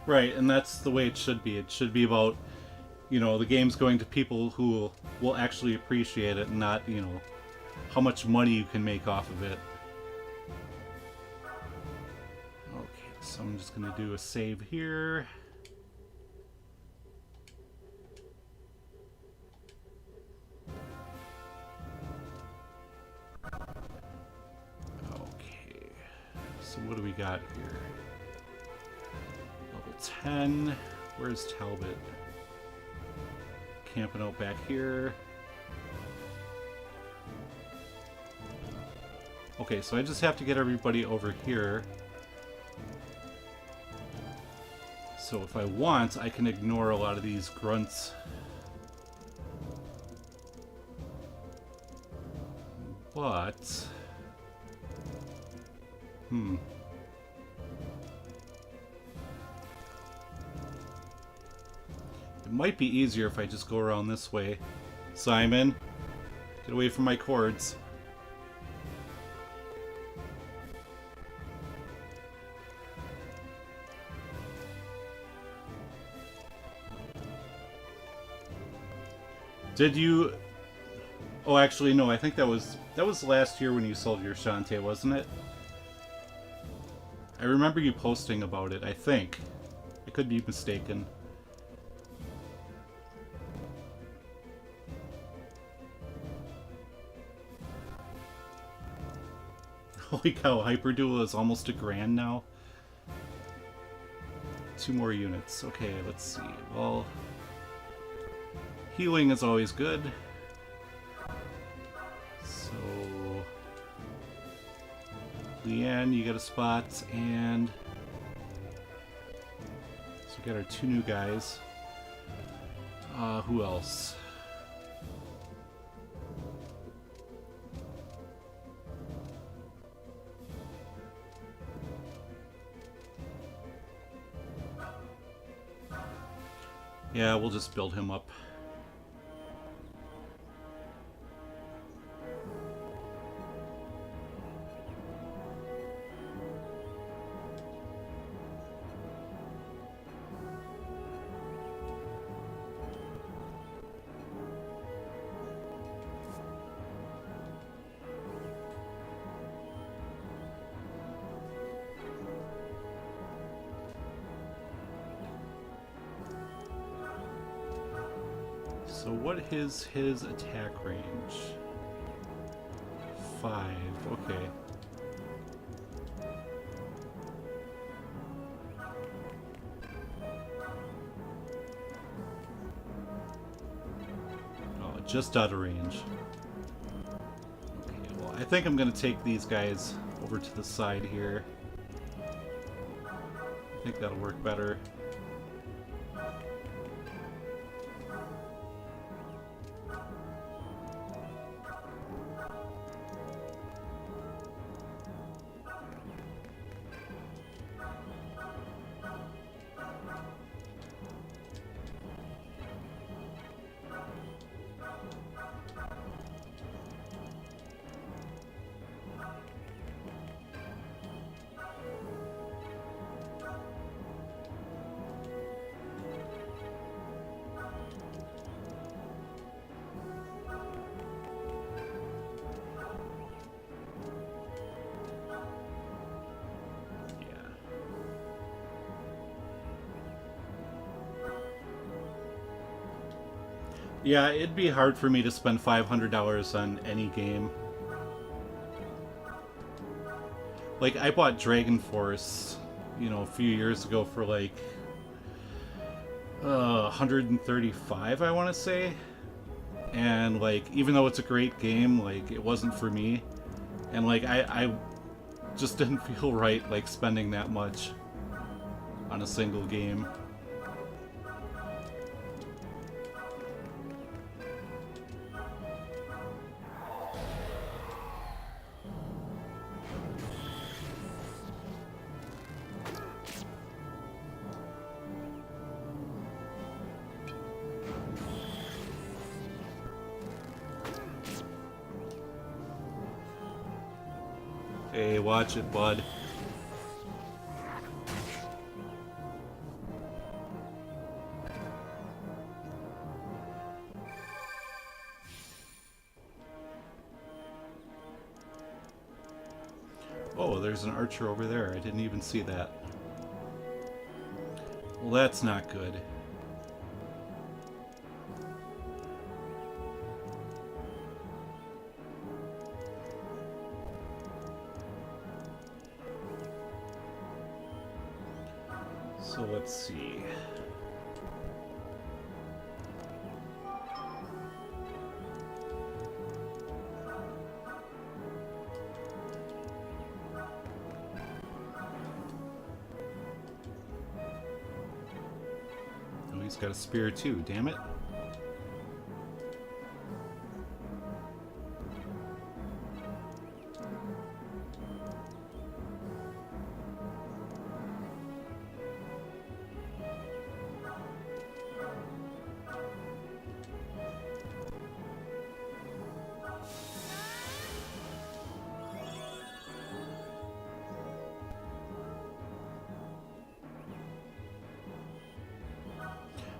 Right, and that's the way it should be. It should be about you know, the game's going to people who will actually appreciate it, and not, you know, how much money you can make off of it. Okay, so I'm just gonna do a save here. Okay, so what do we got here? Level 10. Where's Talbot? Camping out back here. Okay, so I just have to get everybody over here. So if I want, I can ignore a lot of these grunts. But... It might be easier if I just go around this way. Simon, get away from my cords. Did you... Oh, actually, no, I think that was last year when you sold your Shantae, wasn't it? I remember you posting about it, I think. I could be mistaken. Holy cow, Hyperduel is almost $1,000 now. 2 more units. Okay, let's see. Well, healing is always good. So, Leanne, you get a spot, and so we got our 2 new guys. Who else? Yeah, we'll just build him up. So what is his attack range? 5, okay. Oh, just out of range. Okay, well, I think I'm gonna take these guys over to the side here. I think that'll work better. Yeah, it'd be hard for me to spend $500 on any game. Like, I bought Dragon Force, you know, a few years ago for like 135, I want to say. And like, even though it's a great game, like, it wasn't for me. And like, I just didn't feel right, like, spending that much on a single game. Hey, watch it, bud. Oh, there's an archer over there. I didn't even see that. Well, that's not good. So let's see. Oh, he's got a spear too, damn it.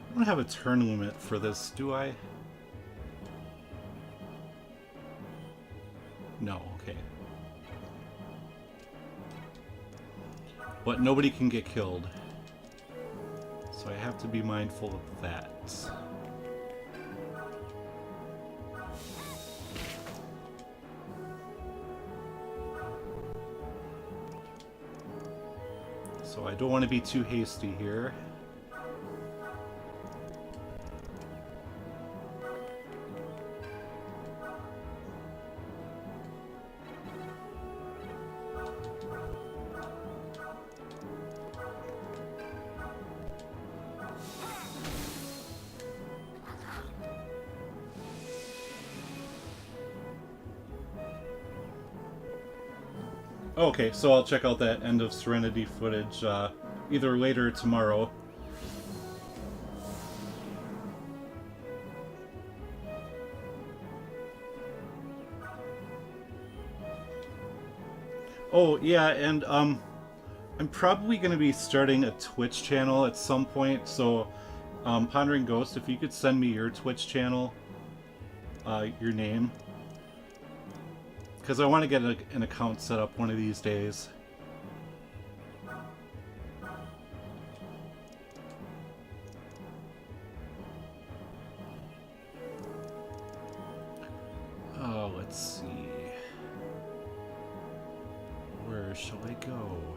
I don't have a turn limit for this, do I? No, okay. But nobody can get killed. So I have to be mindful of that. So I don't want to be too hasty here. Okay, so I'll check out that End of Serenity footage either later or tomorrow. Oh, yeah, and I'm probably going to be starting a Twitch channel at some point, so Pondering Ghost, if you could send me your Twitch channel, your name, because I want to get an account set up one of these days. Oh, let's see. Where shall I go?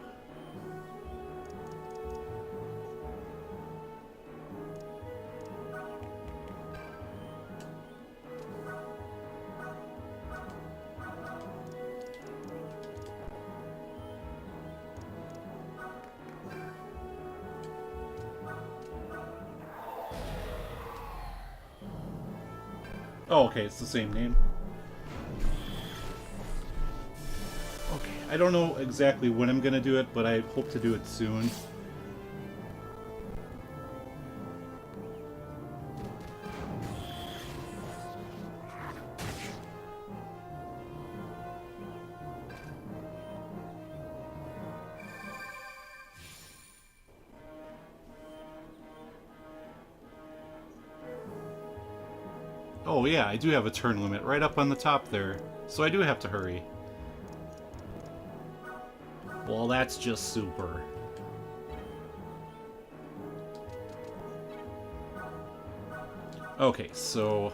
Oh, okay, it's the same name. Okay, I don't know exactly when I'm gonna do it, but I hope to do it soon. Oh yeah, I do have a turn limit right up on the top there, so I do have to hurry. Well, that's just super. Okay, so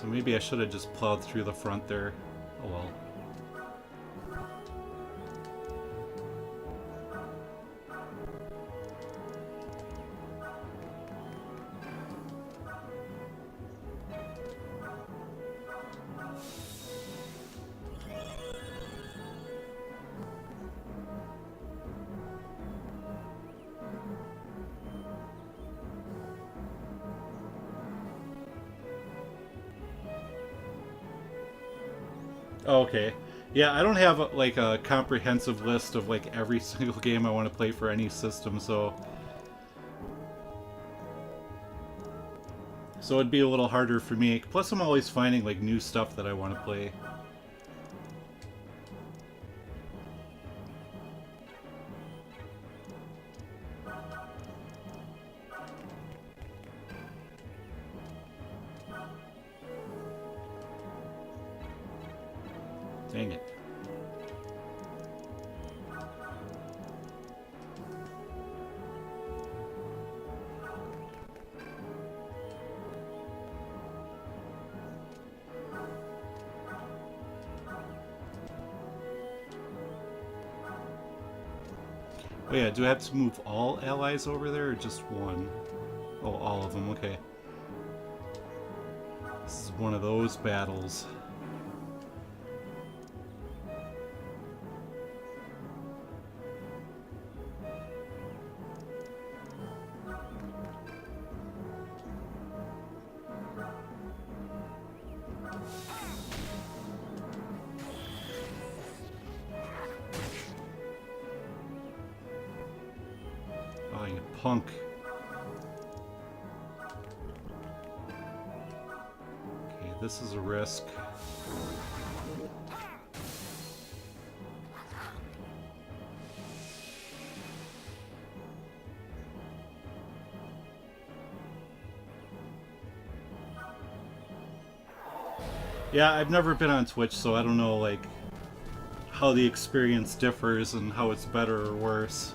maybe I should have just plowed through the front there. Oh well. Okay. Yeah, I don't have like a comprehensive list of like every single game I want to play for any system, so it'd be a little harder for me. Plus I'm always finding like new stuff that I want to play. Oh yeah, do I have to move all allies over there or just one? Oh, all of them, okay. This is one of those battles. Oh, you punk. Okay, this is a risk. Yeah, I've never been on Twitch, so I don't know, like, how the experience differs and how it's better or worse.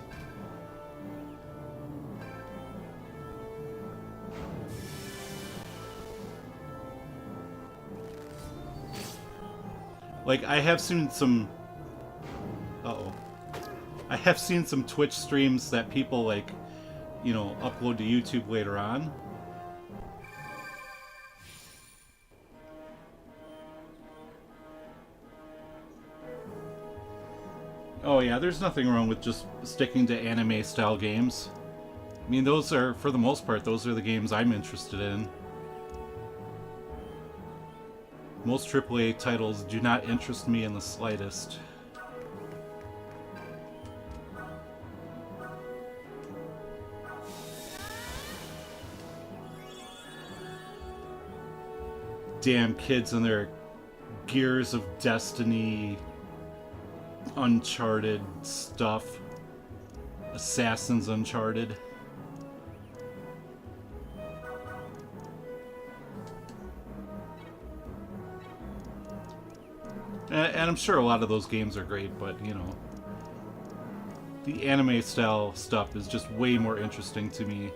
Like, I have seen some... Uh-oh. I have seen some Twitch streams that people, like, you know, upload to YouTube later on. Oh yeah, there's nothing wrong with just sticking to anime-style games. I mean, those are, for the most part, those are the games I'm interested in. Most AAA titles do not interest me in the slightest. Damn kids and their Gears of Destiny, Uncharted stuff. Assassin's Uncharted. And I'm sure a lot of those games are great, but, you know, the anime style stuff is just way more interesting to me.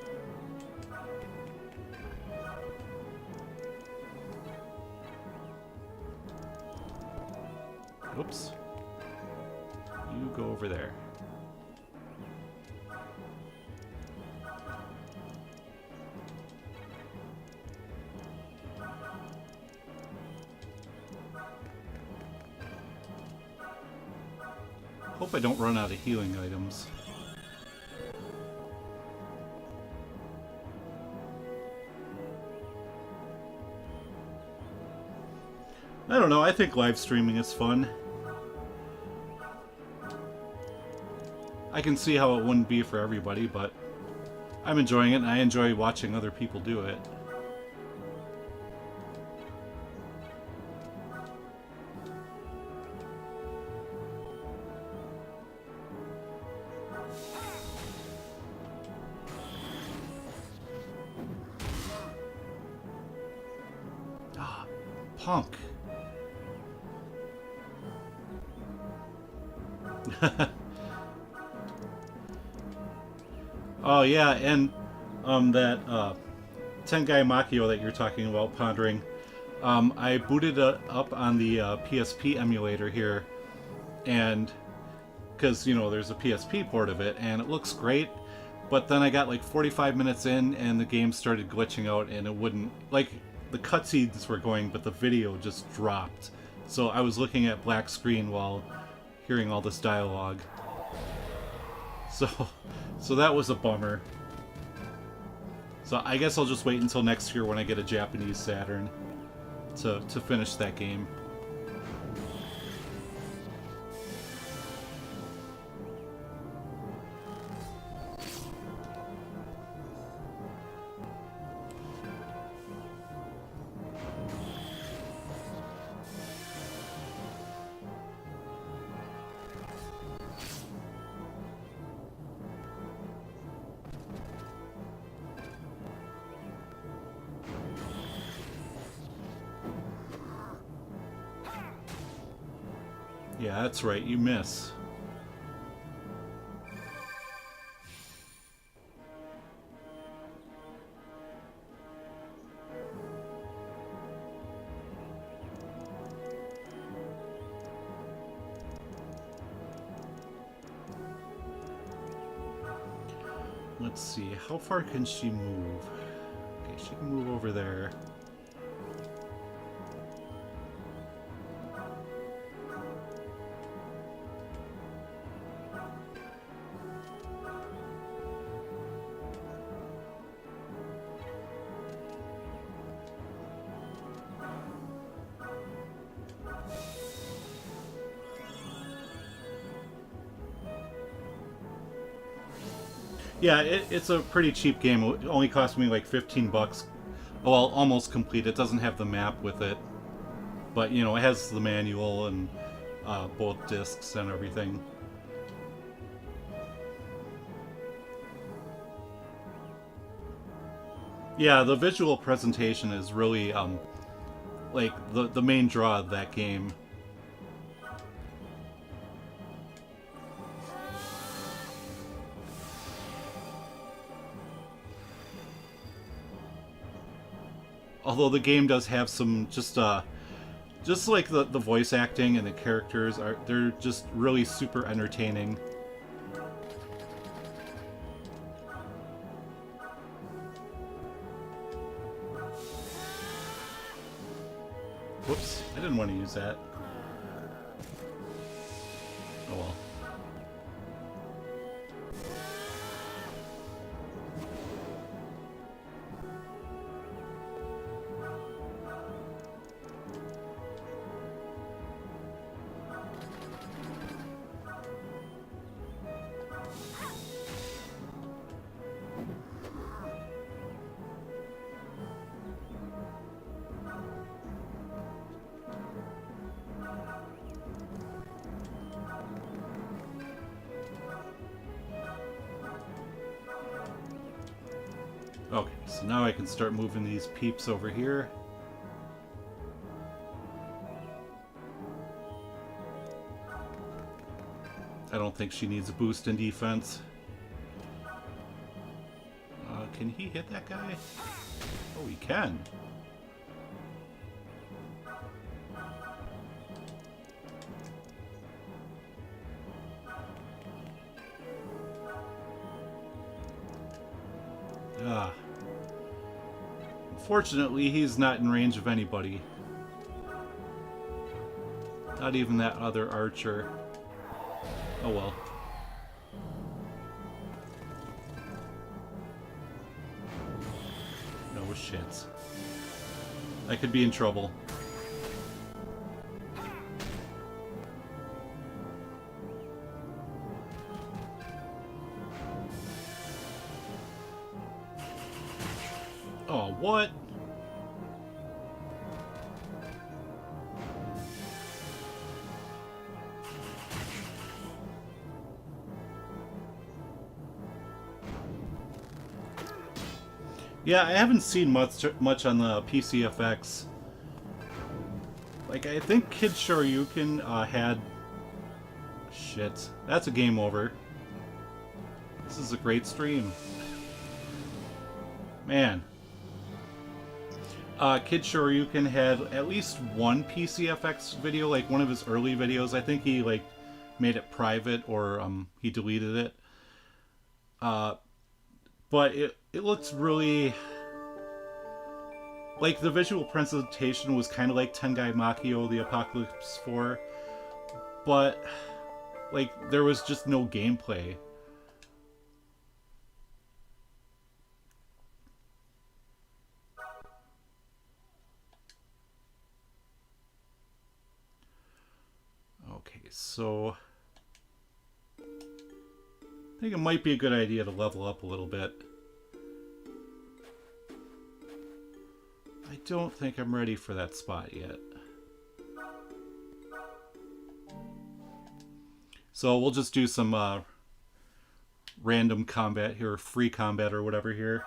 Oops. You go over there. Hope I don't run out of healing items. I don't know, I think live streaming is fun. I can see how it wouldn't be for everybody, but I'm enjoying it and I enjoy watching other people do it. Ah, punk. Oh yeah, and that Tengai Makio that you're talking about, Pondering, I booted up on the PSP emulator here, and because, you know, there's a PSP port of it, and it looks great, but then I got like 45 minutes in, and the game started glitching out, and it wouldn't, like, the cutscenes were going, but the video just dropped. So I was looking at black screen while hearing all this dialogue. So that was a bummer. So I guess I'll just wait until next year when I get a Japanese Saturn to finish that game. Yeah, that's right, you miss. let's see. How far can she move? Okay, she can move over there. Yeah, it's a pretty cheap game. It only cost me like 15 bucks. Well, almost complete. It doesn't have the map with it. But, you know, it has the manual and both discs and everything. Yeah, the visual presentation is really, like, the main draw of that game. Although the game does have some just like the voice acting and the characters they're just really super entertaining. Whoops, I didn't want to use that. Oh well. Okay, so now I can start moving these peeps over here. I don't think she needs a boost in defense. Can he hit that guy? Oh, he can. Unfortunately, he's not in range of anybody. Not even that other archer. Oh well. No shits. I could be in trouble. Oh, what? Yeah, I haven't seen much on the PCFX. Like, I think Kid Shoryuken had... Shit. That's a game over. This is a great stream. Man. Kid Shoryuken had at least one PCFX video, like one of his early videos. I think he, like, made it private or he deleted it. But it looks really... Like, the visual presentation was kind of like Tengai Makio the Apocalypse 4. But, like, there was just no gameplay. Okay, so... I think it might be a good idea to level up a little bit. I don't think I'm ready for that spot yet. So we'll just do some random combat here, free combat or whatever here.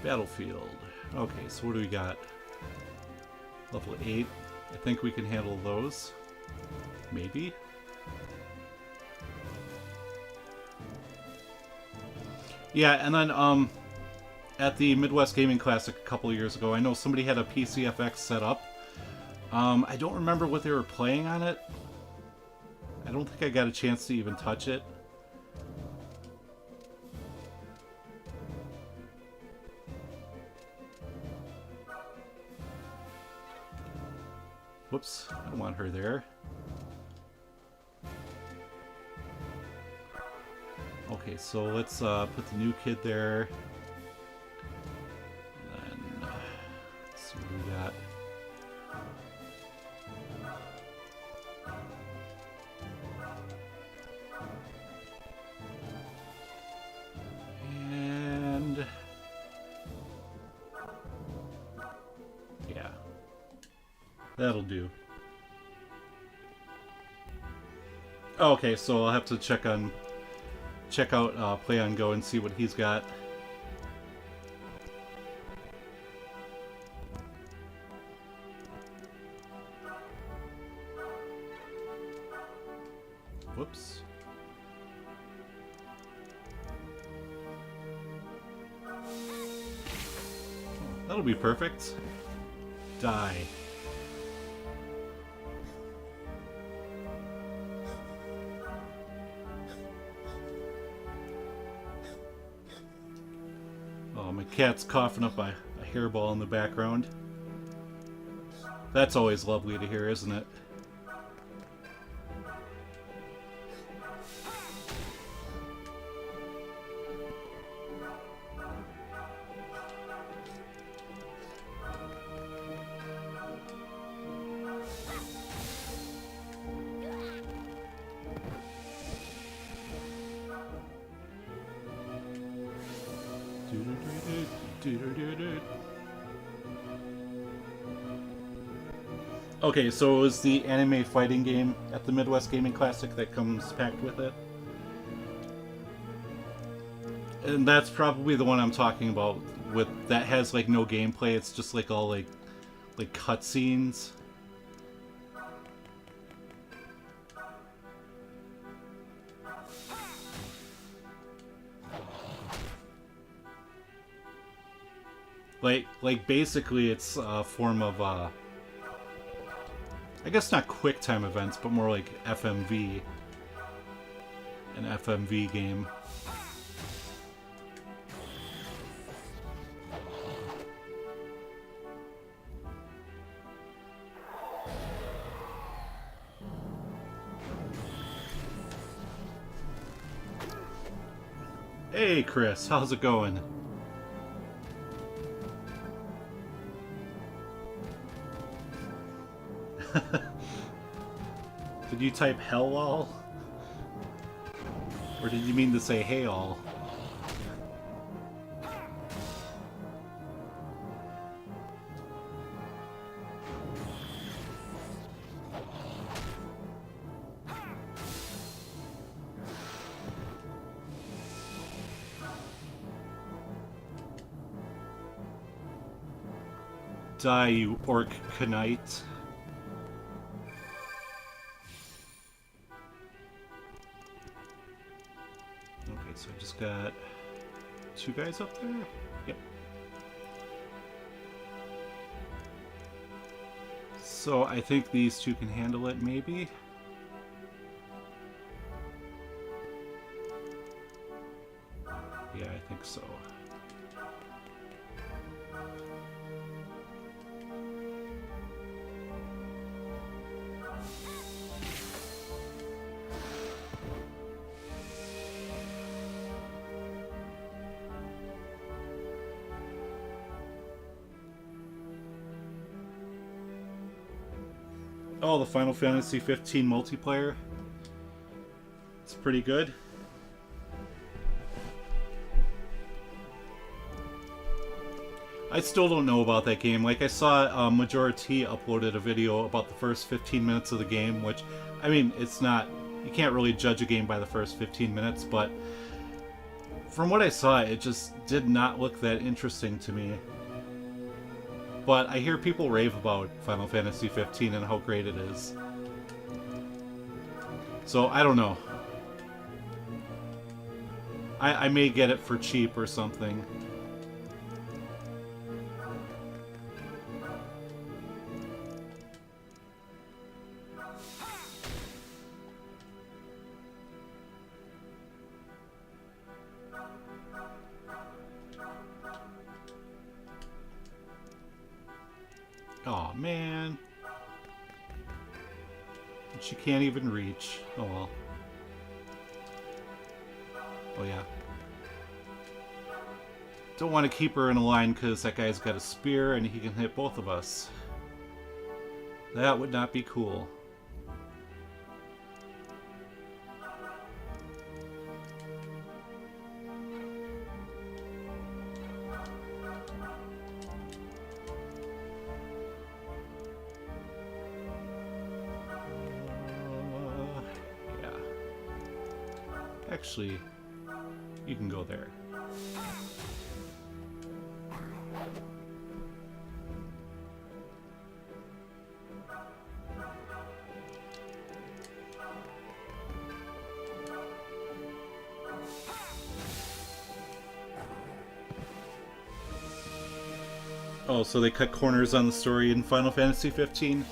Battlefield. Okay, so what do we got? Level 8. I think we can handle those. Maybe. Yeah, and then at the Midwest Gaming Classic a couple of years ago, I know somebody had a PCFX set up, I don't remember what they were playing on it. I don't think I got a chance to even touch it. Whoops, I don't want her there. Okay, so let's put the new kid there. And then, let's see what we got. And yeah, that'll do. Okay, so I'll have to check out Play on Go and see what he's got. Whoops. That'll be perfect. Die. Oh, my cat's coughing up a hairball in the background. That's always lovely to hear, isn't it? Okay, so it was the anime fighting game at the Midwest Gaming Classic that comes packed with it. And that's probably the one I'm talking about, with that has like no gameplay, it's just like all like cutscenes. Like basically it's a form of I guess not quick time events, but more like FMV. An FMV game. Hey Chris, how's it going? Did you type hell all? Or did you mean to say hey all? Die, you orc knight. So I just got 2 guys up there? Yep. So I think these 2 can handle it, maybe? Yeah, I think so. Oh, the Final Fantasy 15 multiplayer. It's pretty good. I still don't know about that game. Like, I saw Majority uploaded a video about the first 15 minutes of the game, which, I mean, it's not... You can't really judge a game by the first 15 minutes, but from what I saw, it just did not look that interesting to me. But I hear people rave about Final Fantasy 15 and how great it is. So, I don't know. I may get it for cheap or something. Aw, man. She can't even reach. Oh well. Oh yeah. Don't want to keep her in a line because that guy's got a spear and he can hit both of us. That would not be cool. Yeah. Actually, you can go there. Oh, so they cut corners on the story in Final Fantasy 15?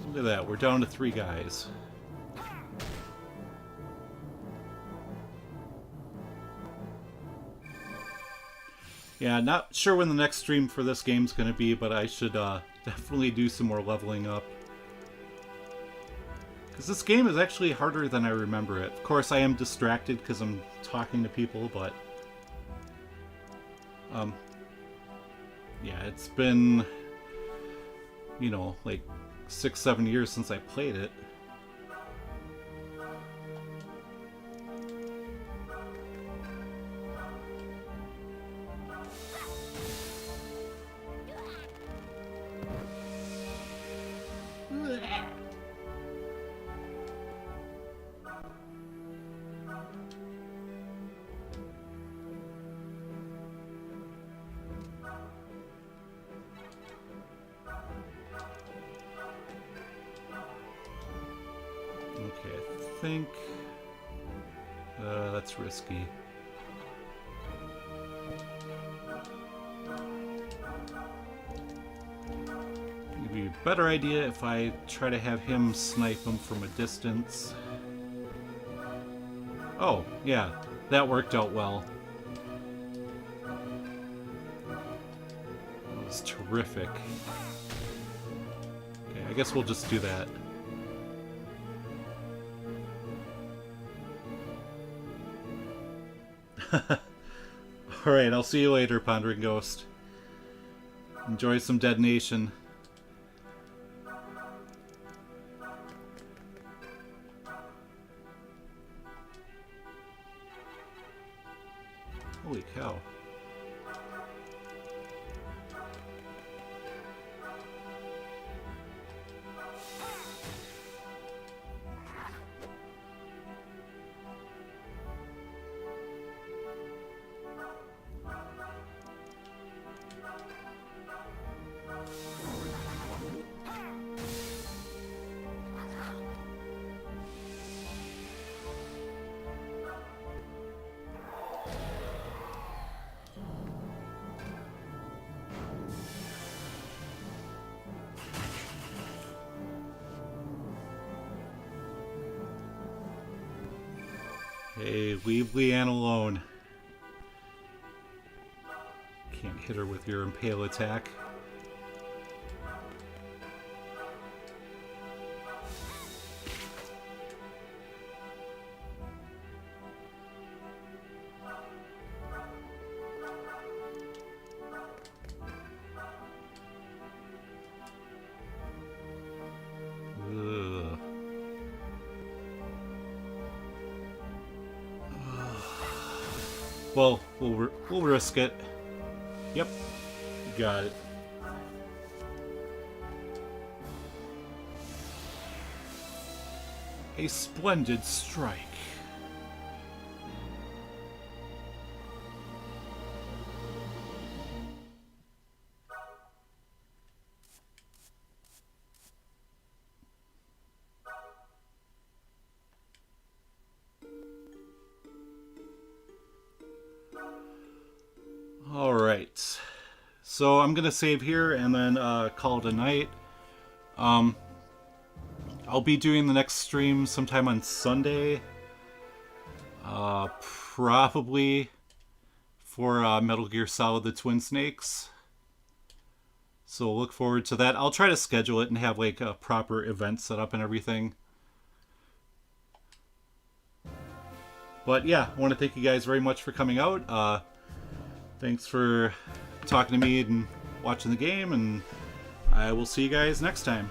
Look at that, we're down to 3 guys. Yeah, not sure when the next stream for this game's gonna be, but I should definitely do some more leveling up. Because this game is actually harder than I remember it. Of course, I am distracted because I'm talking to people, but... yeah, it's been... you know, like 6-7 years since I played it. Okay, I think that's risky. It'd be a better idea if I try to have him snipe him from a distance. Oh, yeah, that worked out well. That was terrific. Okay, I guess we'll just do that. Alright, I'll see you later, Pondering Ghost. Enjoy some Dead Nation. Holy cow. Hey, leave Leanne alone. Can't hit her with your impale attack. Ugh. Well, we'll risk it. Yep, got it. A splendid strike. Alright. So I'm gonna save here and then call it a night. I'll be doing the next stream sometime on Sunday. Probably for Metal Gear Solid the Twin Snakes. So look forward to that. I'll try to schedule it and have like a proper event set up and everything. But yeah, I want to thank you guys very much for coming out. Thanks for talking to me and watching the game, and I will see you guys next time.